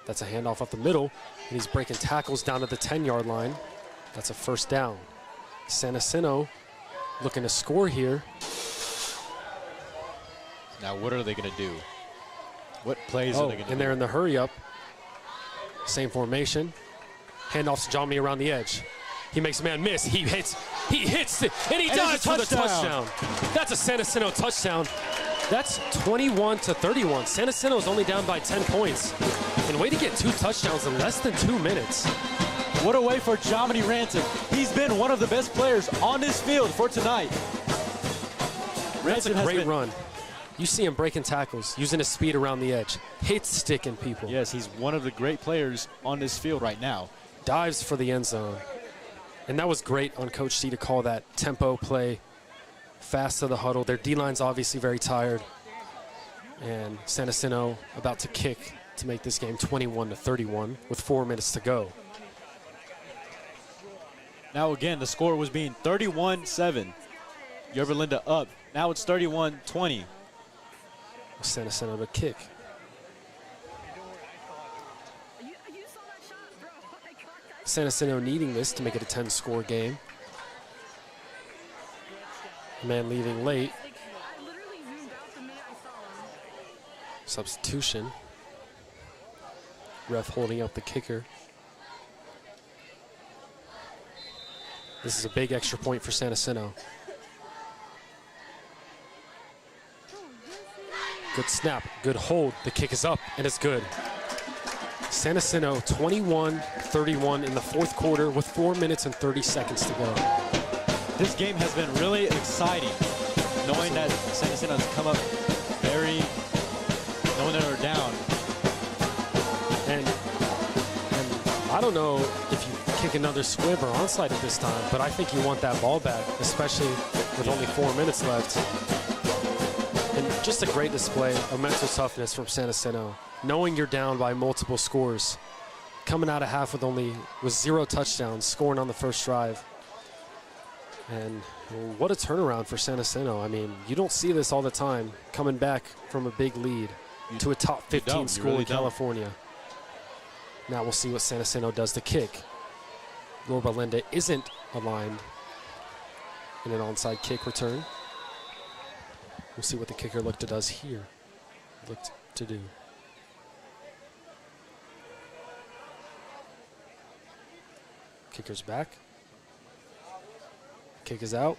That's a handoff up the middle, and he's breaking tackles down to the 10-yard line. That's a first down. San Jacinto looking to score here. Now what are they going to do? What plays are they going to do? And they're in the hurry up. Same formation. Handoff to Johnny around the edge. He makes a man miss. He hits it, and he dives for the touchdown. That's a San Jacinto touchdown. That's 21-31. San Jacinto is only down by 10 points. And way to get 2 touchdowns in less than 2 minutes. What a way for Jomini Ransom. He's been one of the best players on this field for tonight. That's a great run. You see him breaking tackles, using his speed around the edge. Hates sticking people. Yes, he's one of the great players on this field right now. Dives for the end zone. And that was great on Coach C to call that tempo play, fast to the huddle. Their D-line's obviously very tired. And San Jacinto about to kick to make this game 21-31 with 4 minutes to go. Now again, the score was being 31-7. Yorba Linda up. Now it's 31-20. San Jacinto to kick. San Jacinto needing this to make it a 10-score game. Man leaving late. Substitution. Ref holding up the kicker. This is a big extra point for San Jacinto. Good snap, good hold. The kick is up, and it's good. San Jacinto 21-31 in the fourth quarter with 4 minutes and 30 seconds to go. This game has been really exciting, knowing that San Jacinto has come up knowing that they're down. I don't know if you kick another squib or onside at this time, but I think you want that ball back, especially with only 4 minutes left. And just a great display of mental toughness from San Jacinto, knowing you're down by multiple scores, coming out of half with 0 touchdowns, scoring on the first drive. And what a turnaround for San Jacinto. I mean, you don't see this all the time, coming back from a big lead to a top 15 school in California. Now we'll see what San Jacinto does to kick. Yorba Linda isn't aligned in an onside kick return. We'll see what the kicker looked to do. Kicker's back. Kick is out.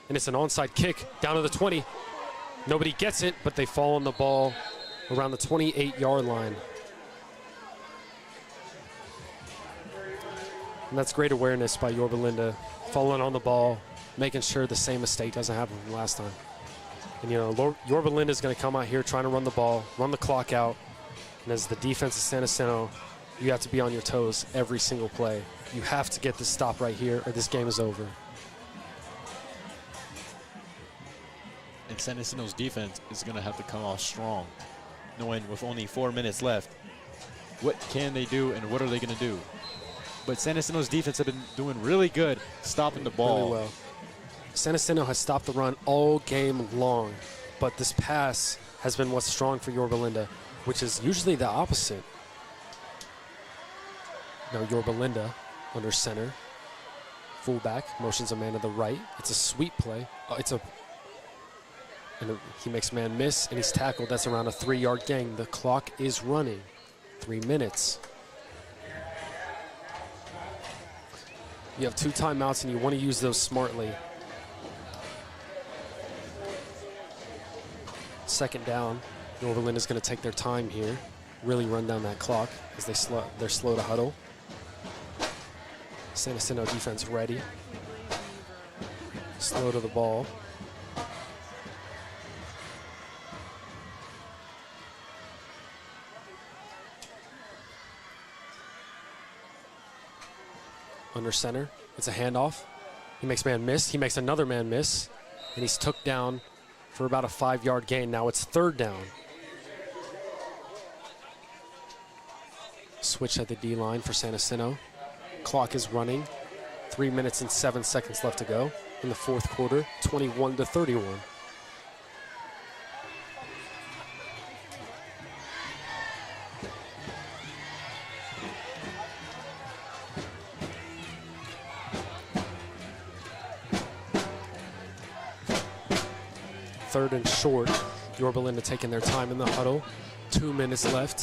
And it's an onside kick down to the 20. Nobody gets it, but they fall on the ball around the 28-yard line. And that's great awareness by Yorba Linda, falling on the ball, making sure the same mistake doesn't happen from last time. And, you know, Yorba Linda is going to come out here trying to run the ball, run the clock out. And as the defense of San Jacinto, you have to be on your toes every single play. You have to get this stop right here or this game is over. And San Jacinto's defense is going to have to come off strong, knowing with only 4 minutes left, what can they do and what are they going to do? But San Jacinto's defense have been doing really good stopping the ball. Really well. San Jacinto has stopped the run all game long, but this pass has been what's strong for Yorba Linda, which is usually the opposite. Now Yorba Linda under center. Fullback, motions a man to the right. It's a sweep play. He makes man miss, and he's tackled. That's around a 3-yard gain. The clock is running. 3 minutes. You have 2 timeouts, and you want to use those smartly. Second down. Yorba Linda is going to take their time here, really run down that clock as they're slow to huddle. San Jacinto defense ready. Slow to the ball. Under center, it's a handoff. He makes man miss. He makes another man miss, and he's took down for about a 5-yard gain. Now it's 3rd down. Switch at the D line for San Jacinto. Clock is running. 3 minutes and 7 seconds left to go in the 4th quarter. 21-31. Third and short. Yorba Linda taking their time in the huddle. 2 minutes left.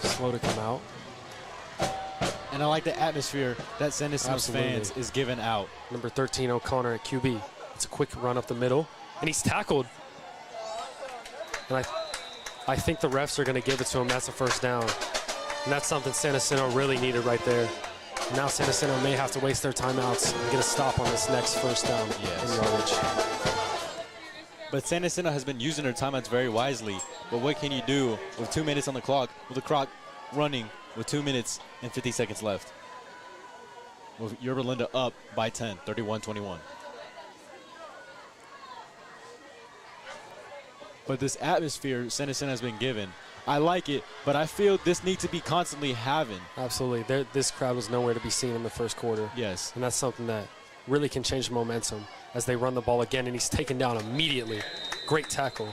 Slow to come out. And I like the atmosphere that San Jacinto's fans is giving out. Number 13, O'Connor at QB. It's a quick run up the middle, and he's tackled. And I think the refs are going to give it to him. That's a 1st down. And that's something San Jacinto really needed right there. Now San Jacinto may have to waste their timeouts and get a stop on this next 1st down in yardage. But San Jacinto has been using their timeouts very wisely. But what can you do with 2 minutes on the clock, with the clock running with 2 minutes and 50 seconds left? With Yorba Linda up by 10, 31-21. But this atmosphere San Jacinto has been given, I like it, but I feel this needs to be constantly having. Absolutely. This crowd was nowhere to be seen in the 1st quarter. Yes. And that's something that really can change momentum as they run the ball again, and he's taken down immediately. Great tackle.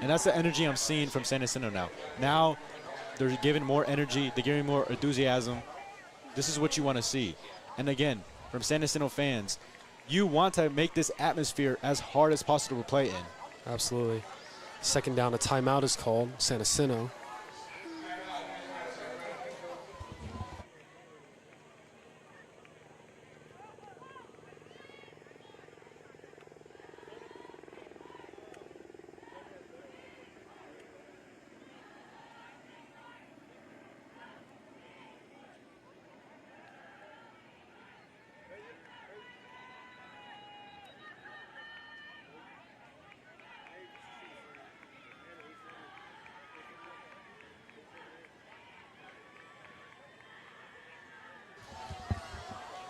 And that's the energy I'm seeing from San Jacinto now. Now they're giving more energy. They're giving more enthusiasm. This is what you want to see. And again, from San Jacinto fans, you want to make this atmosphere as hard as possible to play in. Absolutely. 2nd down, a timeout is called. San Jacinto.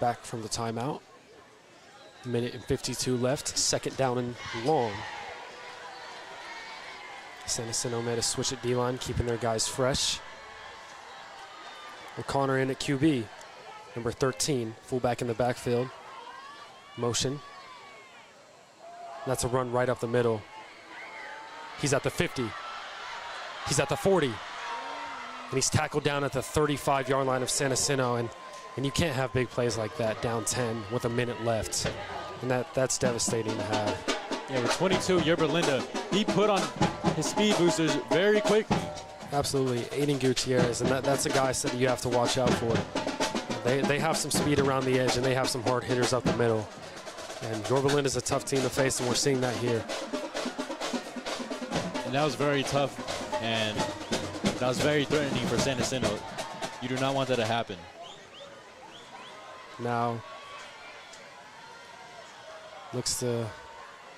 back from the timeout. Minute and 52 left, second down and long. San Jacinto made a switch at D-line, keeping their guys fresh. O'Connor in at QB, number 13, fullback in the backfield. Motion. That's a run right up the middle. He's at the 50. He's at the 40. And he's tackled down at the 35-yard line of San Jacinto. And you can't have big plays like that down 10 with a minute left. And that's devastating to have. Yeah, with 22, Yorba Linda, he put on his speed boosters very quickly. Absolutely, Aiden Gutierrez, and that's a guy that you have to watch out for. They have some speed around the edge, and they have some hard hitters up the middle. And Yorba Linda is a tough team to face, and we're seeing that here. And that was very tough, and that was very threatening for San Jacinto. You do not want that to happen. Now,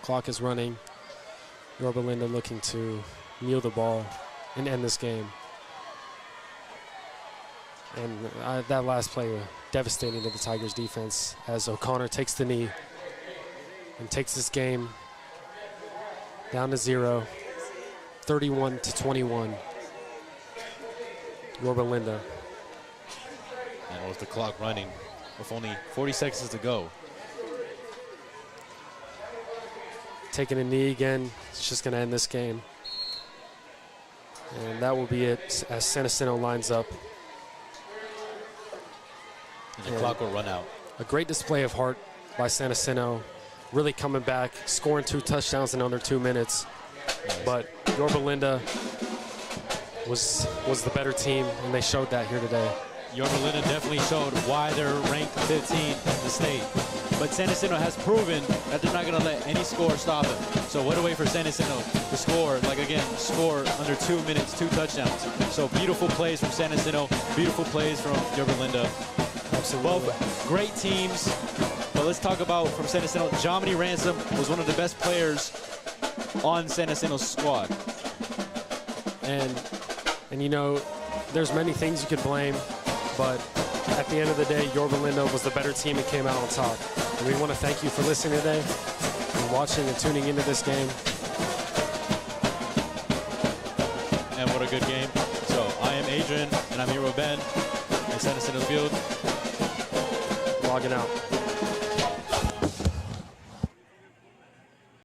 clock is running. Yorba Linda looking to kneel the ball and end this game. And that last play was devastating to the Tigers defense as O'Connor takes the knee and takes this game down to 0, 31-21. Yorba Linda. And with the clock running, with only 40 seconds to go. Taking a knee again, it's just gonna end this game. And that will be it as San Jacinto lines up. And the clock will run out. A great display of heart by San Jacinto, really coming back, scoring 2 touchdowns in under 2 minutes. Nice. But Yorba Linda was the better team, and they showed that here today. Yorba Linda definitely showed why they're ranked 15 in the state. But San Jacinto has proven that they're not going to let any score stop them. So what a way for San Jacinto to score, score under 2 minutes, 2 touchdowns. So beautiful plays from San Jacinto, beautiful plays from Yorba Linda. Absolutely. Both great teams. But let's talk about from San Jacinto, Jomini Ransom was one of the best players on San Jacinto's squad. And you know, there's many things you could blame, but at the end of the day, Yorba Linda was the better team and came out on top. And we want to thank you for listening today and watching and tuning into this game. And what a good game. So I am Adrian, and I'm here with Ben at San Jacinto Field. Logging out.